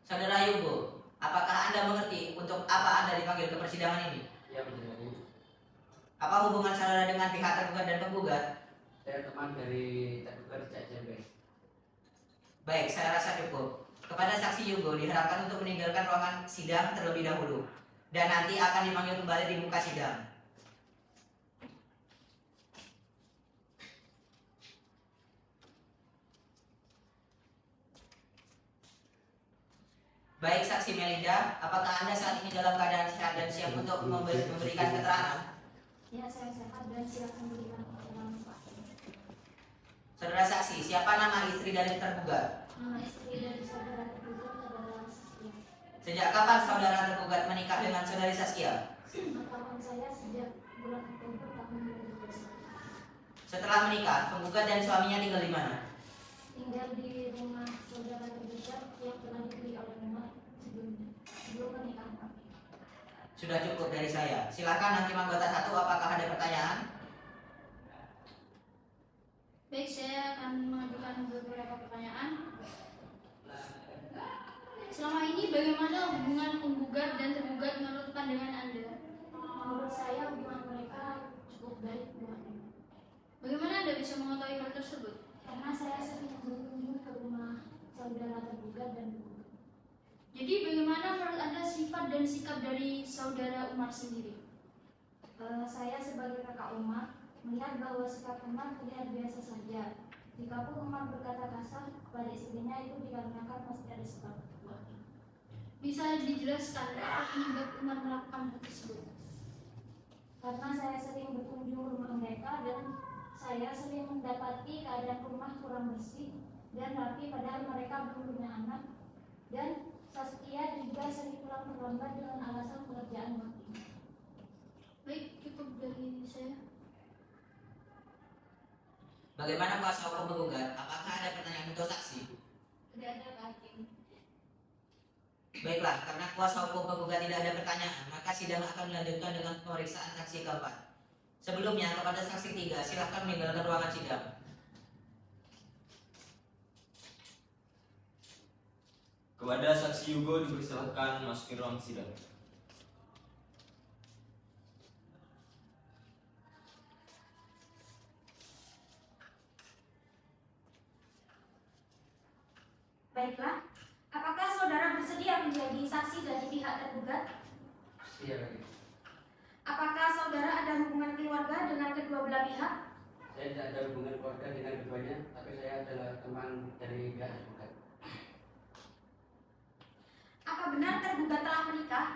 S2: Saudara Yugo, apakah Anda mengerti untuk apa Anda dipanggil ke persidangan ini?
S11: Ya, menjalani.
S2: Apa hubungan saudara dengan pihak tergugat dan penggugat?
S11: Saya teman dari tergugat sejak SMP.
S2: Baik, saya rasa cukup. Kepada saksi Yugo diharapkan untuk meninggalkan ruangan sidang terlebih dahulu dan nanti akan dipanggil kembali di muka sidang. Baik, saksi Melinda, apakah Anda saat ini dalam keadaan sehat dan siap untuk memberikan keterangan?
S4: Ya, saya sehat dan siap memberikan keterangan, Pak.
S2: Saudara saksi, siapa nama istri dari tergugat?
S4: Nama istri dari saudara tergugat adalah Saskia.
S2: Sejak kapan saudara tergugat menikah dengan saudari Saskia?
S4: Pengetahuan saya sejak bulan Oktober tahun 2021.
S2: Setelah menikah, penggugat dan suaminya tinggal di mana?
S4: Tinggal di rumah saudara tergugat yang pernah dibeli oleh rumah sebelumnya, sebelum menikah, Pak.
S2: Sudah cukup dari saya. Silakan hakim anggota 1, apakah ada pertanyaan?
S10: Baik, saya akan mengajukan beberapa pertanyaan. Selama ini bagaimana hubungan penggugat dan tergugat menurut pandangan Anda?
S4: Menurut saya hubungan mereka cukup baik, Pak.
S10: Bagaimana Anda bisa mengetahui hal tersebut?
S4: Karena saya sering berkunjung ke rumah saudara tergugat dan penggugat.
S10: Jadi bagaimana menurut Anda sifat dan sikap dari saudara Umar sendiri?
S4: Saya sebagai kakak Umar melihat bahwa sikap Umar terlihat biasa saja. Jikapun Umar berkata kasar kepada istrinya itu dikarenakan pasti ada sebab.
S10: Bisa dijelaskan apa penyebab Umar melakukan hal tersebut?
S4: Karena saya sering berkunjung rumah mereka dan saya sering mendapati keadaan rumah kurang bersih dan rapi padahal mereka belum punya anak, dan Saskia juga sering pulang terlambat dengan alasan pekerjaan bakti.
S10: Baik, cukup dari saya.
S2: Bagaimana kuasa hukum penggugat? Apakah ada pertanyaan untuk saksi?
S4: Tidak ada, hakim.
S2: Baiklah, karena kuasa hukum penggugat tidak ada pertanyaan, maka sidang akan dilanjutkan dengan pemeriksaan saksi keempat. Sebelumnya, kepada saksi 3, silahkan meninggalkan ruangan sidang.
S1: Kepada saksi Yugo dipersilakan masuk ke ruang sidang.
S8: Baiklah, apakah saudara bersedia menjadi saksi dari pihak tergugat?
S11: Iya, lagi.
S8: Apakah saudara ada hubungan keluarga dengan kedua belah pihak?
S11: Saya tidak ada hubungan keluarga dengan keduanya, tapi saya adalah teman dari pihak tergugat.
S8: Apa benar tergugat telah menikah?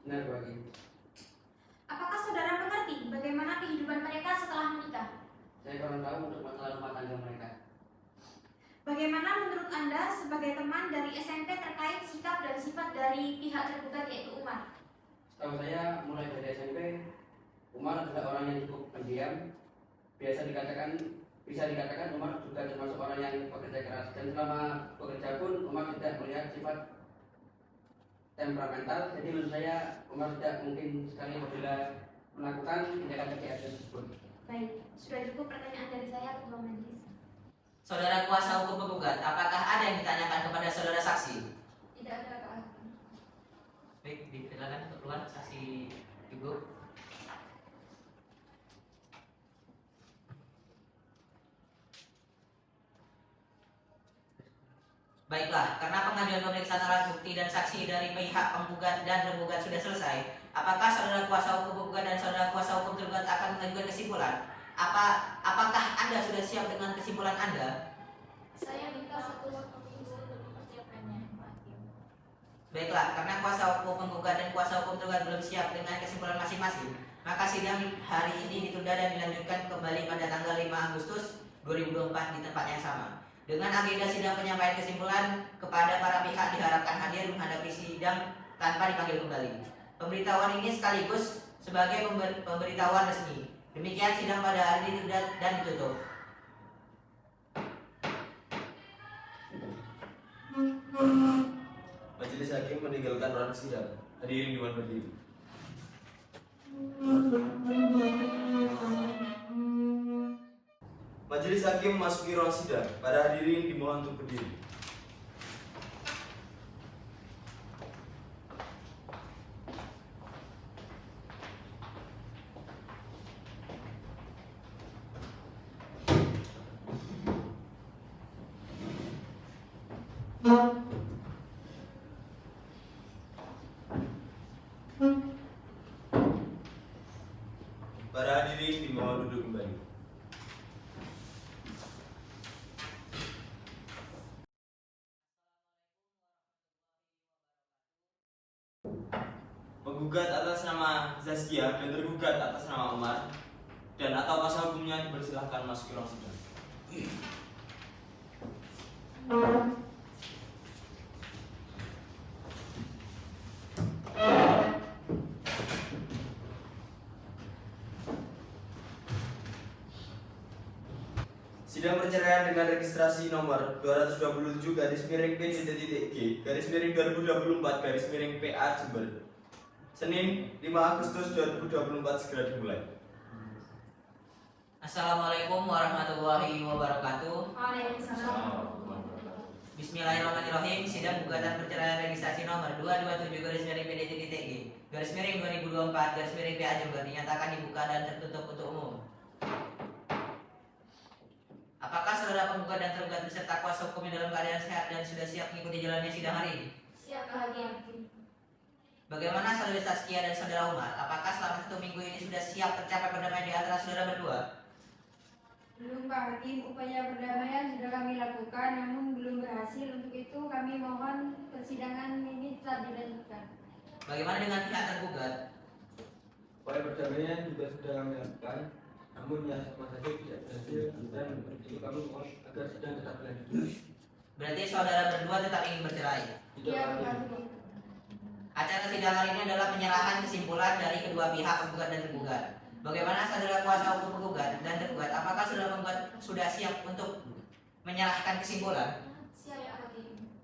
S11: Benar, Bu Hakim.
S8: Apakah saudara mengerti bagaimana kehidupan mereka setelah menikah?
S11: Saya kurang tahu untuk masalah rumah tangga mereka.
S8: Bagaimana Bagaimana menurut Anda sebagai teman dari SMP terkait sikap dan sifat dari pihak tergugat yaitu Umar?
S11: Setahu saya mulai dari SMP, Umar adalah orang yang cukup pendiam. Bisa dikatakan Umar juga termasuk orang yang bekerja keras, dan selama bekerja pun Umar tidak melihat sifat temperamental. Jadi menurut saya Umar tidak mungkin sekali apabila melakukan tindakan kejahatan tersebut.
S8: Baik, sudah cukup pertanyaan dari saya, Ketua Majelis.
S2: Saudara kuasa hukum penggugat, apakah ada yang ditanyakan kepada saudara saksi?
S3: Tidak ada, Pak.
S2: Baik, dipersilakan untuk keluar saksi Ibu. Baiklah, karena pengajuan pemeriksaan alat bukti dan saksi dari pihak penggugat dan tergugat sudah selesai, apakah saudara kuasa hukum penggugat dan saudara kuasa hukum tergugat akan mengajukan kesimpulan? Apakah Anda sudah siap dengan kesimpulan Anda?
S4: Saya minta satu waktu untuk mempersiapkannya, Pak Hakim.
S2: Baiklah, karena kuasa hukum penggugat dan kuasa hukum tergugat belum siap dengan kesimpulan masing-masing, maka sidang hari ini ditunda dan dilanjutkan kembali pada tanggal 5 Agustus 2024 di tempat yang sama. Dengan agenda sidang penyampaian kesimpulan kepada para pihak diharapkan hadir menghadapi sidang tanpa dipanggil kembali. Pemberitahuan ini sekaligus sebagai pemberitahuan resmi. Demikian sidang pada hari ini ditunda dan ditutup.
S1: Majelis hakim meninggalkan ruang sidang. Hadirin dimohon berdiri. Majelis hakim memasuki ruang sidang. Para hadirin dimohon untuk berdiri. Para hadirin dimohon duduk kembali. Penggugat atas nama Zaskia dan tergugat atas nama Umar dan atau kuasa hukumnya dipersilahkan masuk ke ruang sidang. Sidang perceraian dengan registrasi nomor 227 garis miring P.G garis miring 2024 garis miring PA Jember. Senin 5 Agustus 2024 segera dimulai.
S2: Assalamualaikum warahmatullahi wabarakatuh.
S8: Waalaikumsalam.
S2: Bismillahirrahmanirrahim. Sidang gugatan perceraian registrasi nomor 227 garis miring PDT.G garis miring 2024 garis miring PA Jember dinyatakan dibuka dan tertutup untuk umum. Apakah saudara penggugat dan tergugat beserta kuasa hukumnya dalam keadaan sehat dan sudah siap mengikuti jalannya sidang hari ini?
S4: Siap, Pak Hakim.
S2: Bagaimana saudara Saskia dan saudara Umar? Apakah selama 1 minggu ini sudah siap tercapai perdamaian di antara saudara berdua?
S6: Belum, Pak Hakim, upaya perdamaian sudah kami lakukan namun belum berhasil. Untuk itu kami mohon persidangan ini tetap dilanjutkan.
S2: Bagaimana dengan pihak tergugat?
S7: Upaya perdamaian juga sudah kami lakukan, namun ya sama saja tidak berhasil, dan itu kami mohon agar sidang tetap berlanjut.
S2: Berarti saudara berdua tetap ingin bercerai.
S7: Tidak
S6: Iya, Pak
S7: ada.
S6: Hakim.
S2: Acara sidang hari ini adalah penyerahan kesimpulan dari kedua pihak penggugat dan tergugat. Bagaimana saudara kuasa hukum penggugat dan tergugat? Apakah saudara penggugat sudah siap untuk menyerahkan kesimpulan?
S4: Siap, Pak Hakim.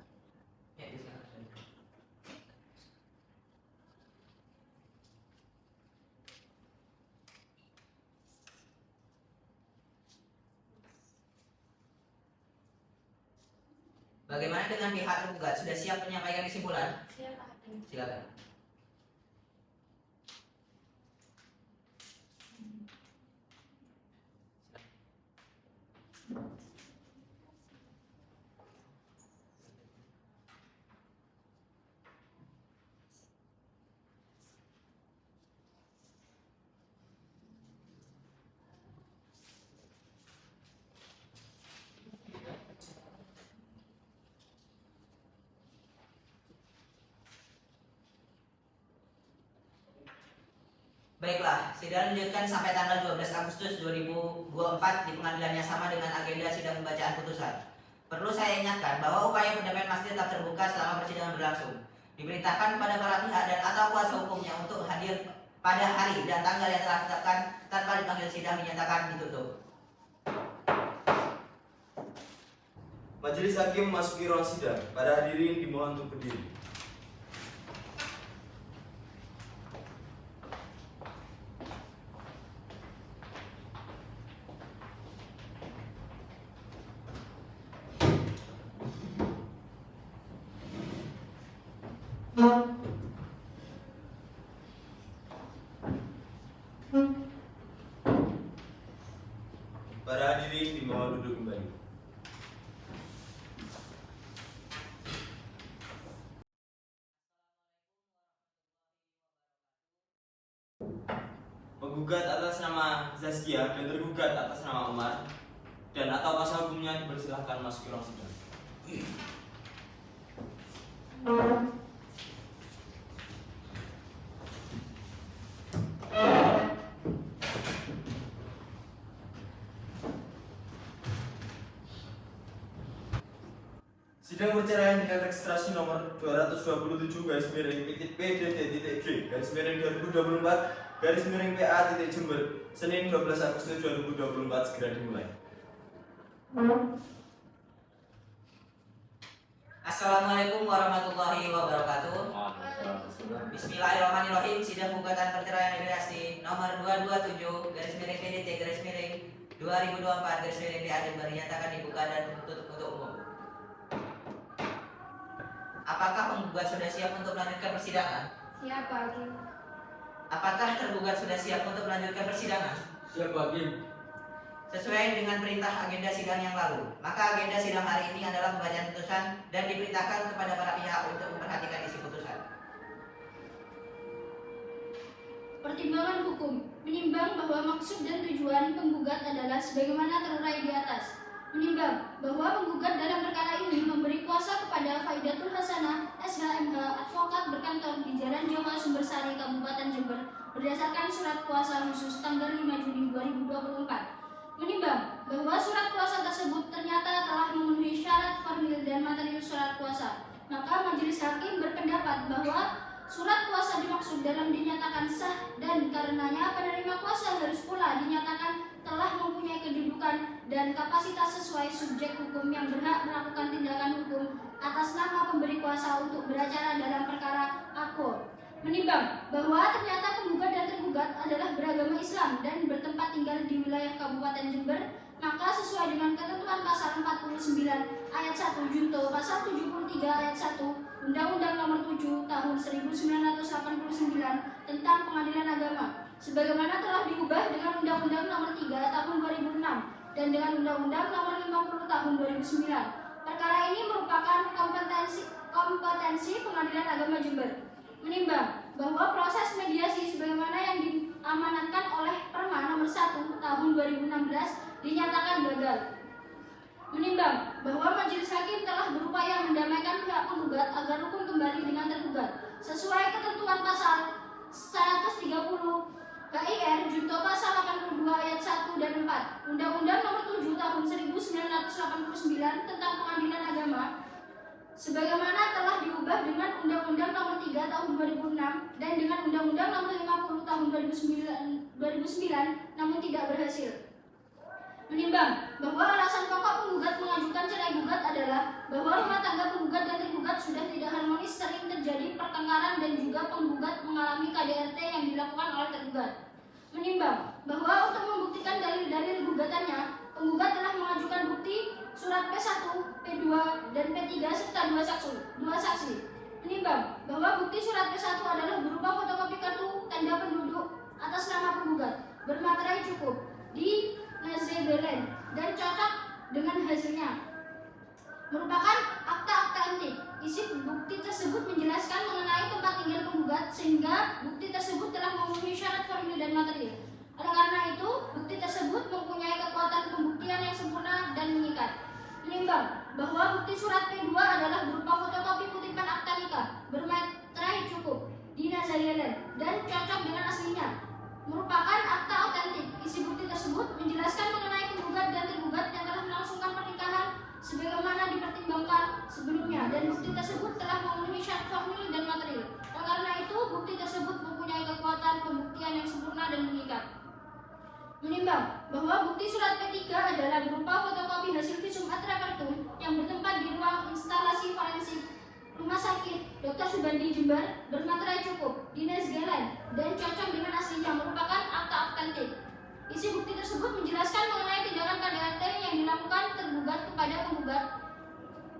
S2: Ya, silakan. Bagaimana dengan pihak tergugat? Sudah siap menyampaikan kesimpulan?
S4: Siap, Pak Hakim.
S2: Silakan. Baiklah, sidang dilanjutkan sampai tanggal 12 Agustus 2024 di pengadilan yang sama dengan agenda sidang pembacaan putusan. Perlu saya ingatkan bahwa upaya pendamaian masih tetap terbuka selama persidangan berlangsung. Diperintahkan kepada para pihak dan atau kuasa hukumnya untuk hadir pada hari dan tanggal yang telah ditetapkan tanpa dipanggil sidang dinyatakan ditutup.
S1: Majelis Hakim memasuki ruang sidang. Para hadirin dimohon untuk berdiri. Para hadirin dimohon duduk kembali. Penggugat atas nama Zaskia dan tergugat atas nama Umar dan atau kuasa hukumnya dipersilahkan masuk ke ruang sidang. Sidang perceraian dengan registrasi nomor 227 garis miring PDD.G garis miring 2024 garis miring PA Jember Senin 12 Agustus 2024 segera dimulai.
S2: Assalamualaikum warahmatullahi wabarakatuh. Bismillahirrahmanirrahim. Sidang gugatan perceraian dinasti nomor 227 garis miring PDT garis miring 2024 garis miring PA Jember dinyatakan dibuka dan tertutup untuk umum. Apakah penggugat sudah siap untuk melanjutkan persidangan?
S6: Siap, Pak Hakim.
S2: Apakah tergugat sudah siap untuk melanjutkan persidangan?
S7: Siap, Hakim.
S2: Sesuai dengan perintah agenda sidang yang lalu, maka agenda sidang hari ini adalah pembacaan putusan dan diperintahkan kepada para pihak untuk memperhatikan isi putusan.
S10: Pertimbangan hukum menimbang bahwa maksud dan tujuan penggugat adalah sebagaimana terurai di atas. Menimbang bahwa penggugat dalam perkara ini memberi kuasa kepada Faidatul Hasanah SHMH advokat berkantor di Jalan Jawa Sumbersari Kabupaten Jember berdasarkan surat kuasa khusus tanggal 5 Juni 2024. Menimbang bahwa surat kuasa tersebut ternyata telah memenuhi syarat formil dan material surat kuasa, maka majelis hakim berpendapat bahwa surat kuasa dimaksud dalam dinyatakan sah dan karenanya penerima kuasa harus pula dinyatakan telah mempunyai kedudukan dan kapasitas sesuai subjek hukum yang berhak melakukan tindakan hukum atas nama pemberi kuasa untuk beracara dalam perkara aku. Menimbang bahwa ternyata penggugat dan tergugat adalah beragama Islam dan bertempat tinggal di wilayah Kabupaten Jember, maka sesuai dengan ketentuan pasal 49 ayat 1 junto pasal 73 ayat 1 Undang-Undang Nomor 7 Tahun 1989 tentang Pengadilan Agama, sebagaimana telah diubah dengan Undang-Undang Nomor 3 Tahun 2006 dan dengan Undang-Undang Nomor 50 Tahun 2009. Perkara ini merupakan kompetensi Pengadilan Agama Jember. Menimbang bahwa proses mediasi sebagaimana yang diamanatkan oleh Perma Nomor 1 Tahun 2016 dinyatakan gagal. Menimbang bahwa majelis hakim telah berupaya mendamaikan pihak penggugat agar rukun kembali dengan tergugat sesuai ketentuan pasal 130 KIR junto pasal 82 ayat 1 dan 4 Undang-Undang Nomor 7 Tahun 1989 tentang Pengadilan Agama, sebagaimana telah diubah dengan Undang-Undang Nomor 3 Tahun 2006 dan dengan Undang-Undang Nomor 50 Tahun 2009 namun tidak berhasil. Menimbang bahwa alasan pokok penggugat mengajukan cerai gugat adalah bahwa rumah tangga penggugat dan tergugat sudah tidak harmonis, sering terjadi pertengkaran dan juga penggugat mengalami KDRT yang dilakukan oleh tergugat. Menimbang bahwa untuk membuktikan dalil-dalil gugatannya, penggugat telah mengajukan bukti surat P1, P2, dan P3 serta dua saksi. Menimbang bahwa bukti surat P1 adalah berupa fotokopi kartu tanda penduduk atas nama penggugat bermaterai cukup di Nazebelen dan cocok dengan hasilnya, merupakan akta-akta antik. Isi bukti tersebut menjelaskan mengenai tempat tinggal penggugat sehingga bukti tersebut telah memenuhi syarat formil dan material. Oleh karena itu, bukti tersebut mempunyai kekuatan pembuktian yang sempurna dan mengikat. Menimbang bahwa bukti surat P2 adalah berupa fotokopi kutipan akta nikah bermaterai cukup di Nazebelen dan cocok dengan aslinya, merupakan akta autentik. Isi bukti tersebut menjelaskan mengenai penggugat dan tergugat yang telah melangsungkan pernikahan sebagaimana sebelumnya dan bukti tersebut telah memenuhi syarat formil dan material. Oleh karena itu, bukti tersebut mempunyai kekuatan pembuktian yang sempurna dan mengikat. Menimbang bahwa bukti surat P3 adalah berupa fotokopi hasil visum et repertum yang bertempat di ruang instalasi forensik Rumah Sakit Dr. Subandi Jember bermaterai cukup, dinas galan, dan cocok dengan aslinya merupakan akta autentik. Isi bukti tersebut menjelaskan mengenai tindakan KDRT yang dilakukan tergugat kepada penggugat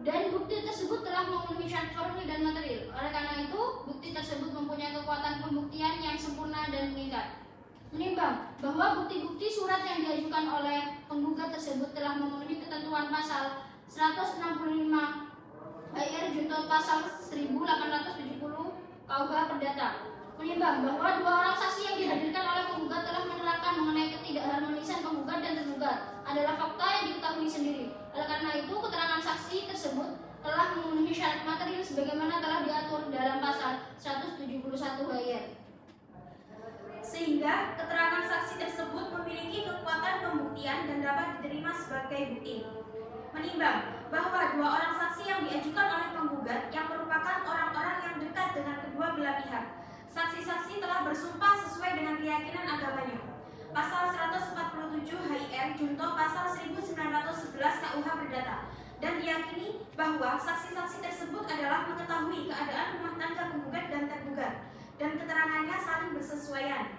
S10: dan bukti tersebut telah memenuhi syarat formil dan material. Oleh karena itu, bukti tersebut mempunyai kekuatan pembuktian yang sempurna dan mengikat. Menimbang bahwa bukti-bukti surat yang diajukan oleh penggugat tersebut telah memenuhi ketentuan pasal 165 HR junto pasal 1870 KUH Perdata. Menimbang bahwa dua orang saksi yang dihadirkan oleh penggugat telah menerangkan mengenai ketidakharmonisan penggugat dan tergugat adalah fakta yang diketahui sendiri. Oleh karena itu, keterangan saksi tersebut telah memenuhi syarat material sebagaimana telah diatur dalam pasal 171 HR.
S8: Sehingga keterangan saksi tersebut memiliki kekuatan pembuktian dan dapat diterima sebagai bukti. Menimbang bahwa dua orang saksi yang diajukan oleh penggugat yang merupakan orang-orang yang dekat dengan kedua belah pihak. Saksi-saksi telah bersumpah sesuai dengan keyakinan agamanya. Pasal 147 HIR junto pasal 1911 KUH Perdata, dan diyakini bahwa saksi-saksi tersebut adalah mengetahui keadaan rumah tangga penggugat dan tergugat dan keterangannya saling bersesuaian.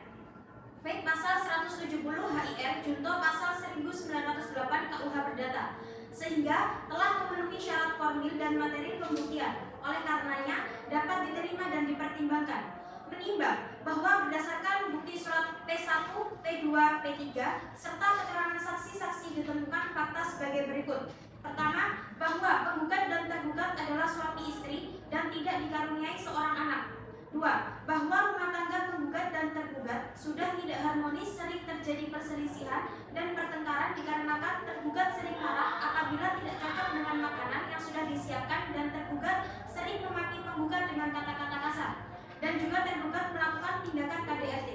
S8: Baik pasal 170 HIR junto pasal 1908 KUH Perdata, sehingga telah memenuhi syarat formil dan materi pembuktian. Oleh karenanya dapat diterima dan dipertimbangkan. Menimbang bahwa berdasarkan bukti surat P1, P2, P3 serta keterangan saksi-saksi ditemukan fakta sebagai berikut. Pertama, bahwa penggugat dan tergugat adalah suami istri dan tidak dikaruniai seorang anak. Dua, bahwa rumah tangga penggugat dan tergugat sudah tidak harmonis, sering terjadi perselisihan dan pertengkaran dikarenakan tergugat sering marah apabila tidak cocok dengan makanan yang sudah disiapkan dan tergugat sering memaki penggugat dengan kata-kata kasar dan juga tergugat melakukan tindakan KDRT.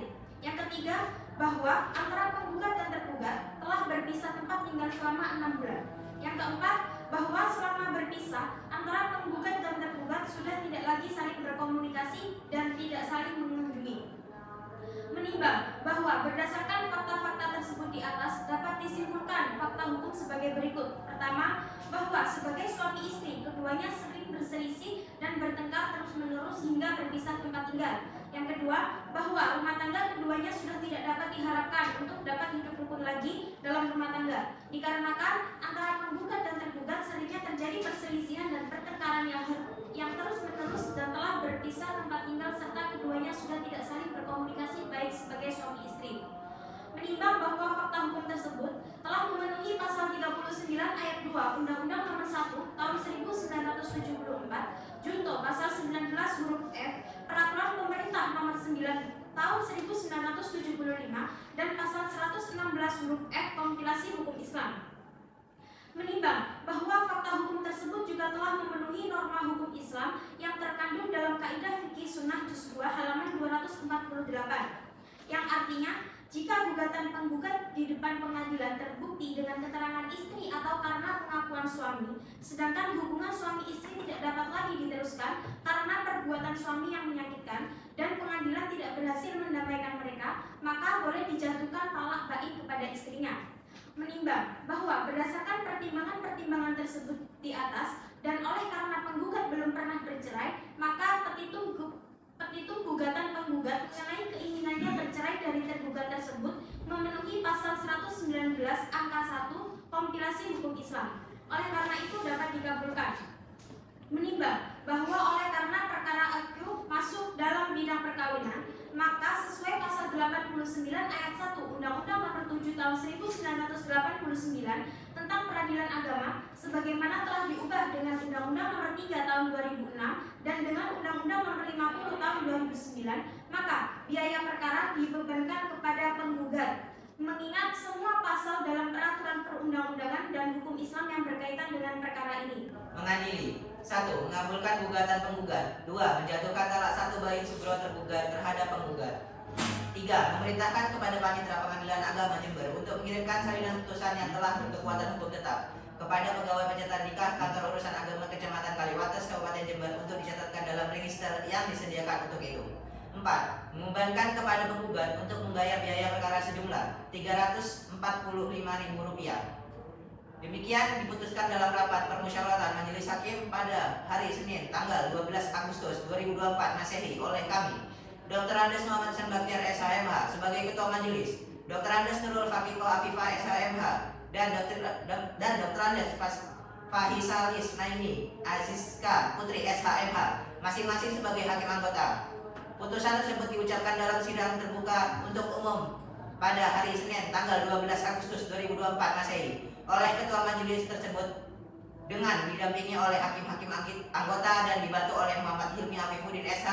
S8: Yang ketiga, bahwa antara penggugat dan tergugat telah berpisah tempat tinggal selama 6 bulan. Yang keempat, bahwa selama berpisah antara penggugat dan tergugat sudah tidak lagi saling berkomunikasi dan tidak saling mengunjungi. Menimbang bahwa berdasarkan fakta-fakta tersebut di atas dapat disimpulkan fakta hukum sebagai berikut. Pertama, bahwa sebagai suami istri keduanya sering berselisih dan bertengkar terus-menerus hingga berpisah tempat tinggal. Yang kedua, bahwa rumah tangga keduanya sudah tidak dapat diharapkan untuk dapat hidup rukun lagi dalam rumah tangga, dikarenakan antara penggugat dan tergugat seringnya terjadi perselisihan dan pertengkaran yang terus-menerus dan telah berpisah tempat tinggal serta keduanya sudah tidak saling berkomunikasi baik sebagai suami istri. Menimbang bahwa fakta hukum tersebut telah memenuhi pasal 39 ayat 2 Undang-Undang Nomor 1 Tahun 1974 junto pasal 19 huruf F Peraturan Pemerintah Nomor 9 Tahun 1975 dan pasal 116 huruf F Kompilasi Hukum Islam. Menimbang bahwa fakta hukum tersebut juga telah memenuhi norma hukum Islam yang terkandung dalam Kaidah Fikih Sunnah Juz 2 halaman 248, yang artinya jika gugatan penggugat di depan pengadilan terbukti dengan keterangan istri atau karena pengakuan suami, sedangkan hubungan suami istri tidak dapat lagi diteruskan karena perbuatan suami yang menyakitkan dan pengadilan tidak berhasil mendamaikan mereka, maka boleh dijatuhkan talak baik kepada istrinya. Menimbang bahwa berdasarkan pertimbangan-pertimbangan tersebut di atas dan oleh karena penggugat belum pernah bercerai, maka petitum gugatan penggugat mengenai keinginannya bercerai dari tergugat tersebut memenuhi pasal 119 angka 1 Kompilasi Hukum Islam. Oleh karena itu dapat dikabulkan. Menimbang bahwa oleh karena perkara akyu masuk dalam bidang perkawinan, maka sesuai pasal 89 ayat 1 Undang-Undang Nomor 7 Tahun 1989 tentang Peradilan Agama sebagaimana telah diubah dengan Undang-Undang Nomor 3 Tahun 2006 dan dengan Undang-Undang Nomor 50 Tahun 2009, maka biaya perkara dibebankan kepada penggugat. Mengingat semua pasal dalam peraturan perundang-undangan dan hukum Islam yang berkaitan dengan perkara ini.
S2: Mengadili 1. Mengabulkan gugatan penggugat. 2. Menjatuhkan talak 1 bain sugro tergugat terhadap penggugat. 3. Memerintahkan kepada Panitera Pengadilan Agama Jember untuk mengirimkan salinan putusan yang telah berkekuatan hukum tetap kepada pegawai pencatat nikah kantor urusan agama Kecamatan Kaliwates Kabupaten Jember untuk dicatatkan dalam register yang disediakan untuk itu. 4. Membebankan kepada penggugat untuk membayar biaya perkara sejumlah Rp345.000. Demikian diputuskan dalam rapat permusyawaratan Majelis Hakim pada hari Senin tanggal 12 Agustus 2024 Masehi oleh kami, Dr. Andes Muhammad Hasan Baktiar SHMH sebagai Ketua Majelis, Dr. Andes Nurul Fakiko Afifah SHMH, dan Dr. Andes Fahisalis Naini Azizka Putri SHMH masing-masing sebagai hakim anggota. Putusan tersebut diucapkan dalam sidang terbuka untuk umum pada hari Senin tanggal 12 Agustus 2024 Masehi oleh Ketua Majelis tersebut dengan didampingi oleh hakim-hakim anggota dan dibantu oleh Muhammad Hilmi Afifuddin SH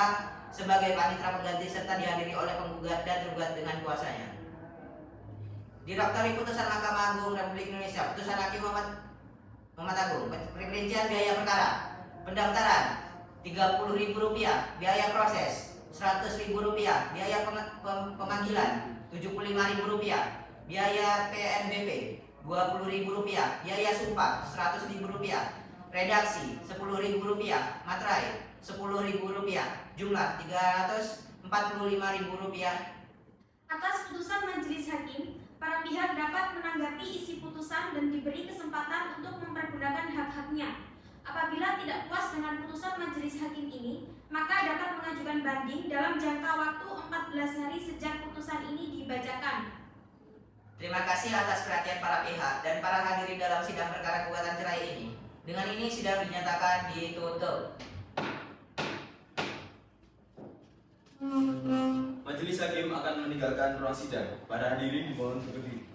S2: sebagai panitera pengganti serta dihadiri oleh penggugat dan tergugat dengan kuasanya. Direktori Putusan Mahkamah Agung Republik Indonesia, Putusan Hakim Muhammad Agung, perincian biaya perkara, pendaftaran Rp30.000, biaya proses Rp100.000, biaya pemanggilan Rp75.000, biaya PNBP Rp20.000, biaya sumpah Rp100.000, redaksi Rp10.000, materai Rp10.000, jumlah Rp345.000.
S8: Atas putusan Majelis Hakim, para pihak dapat menanggapi isi putusan dan diberi kesempatan untuk mempergunakan hak-haknya. Apabila tidak puas dengan putusan Majelis Hakim ini, maka dapat mengajukan banding dalam jangka waktu 14 hari sejak putusan ini dibacakan.
S2: Terima kasih atas perhatian para pihak dan para hadirin dalam sidang perkara gugatan cerai ini. Dengan ini sidang dinyatakan ditutup.
S1: Majelis Hakim akan meninggalkan ruang sidang. Para hadirin dimohon berdiri.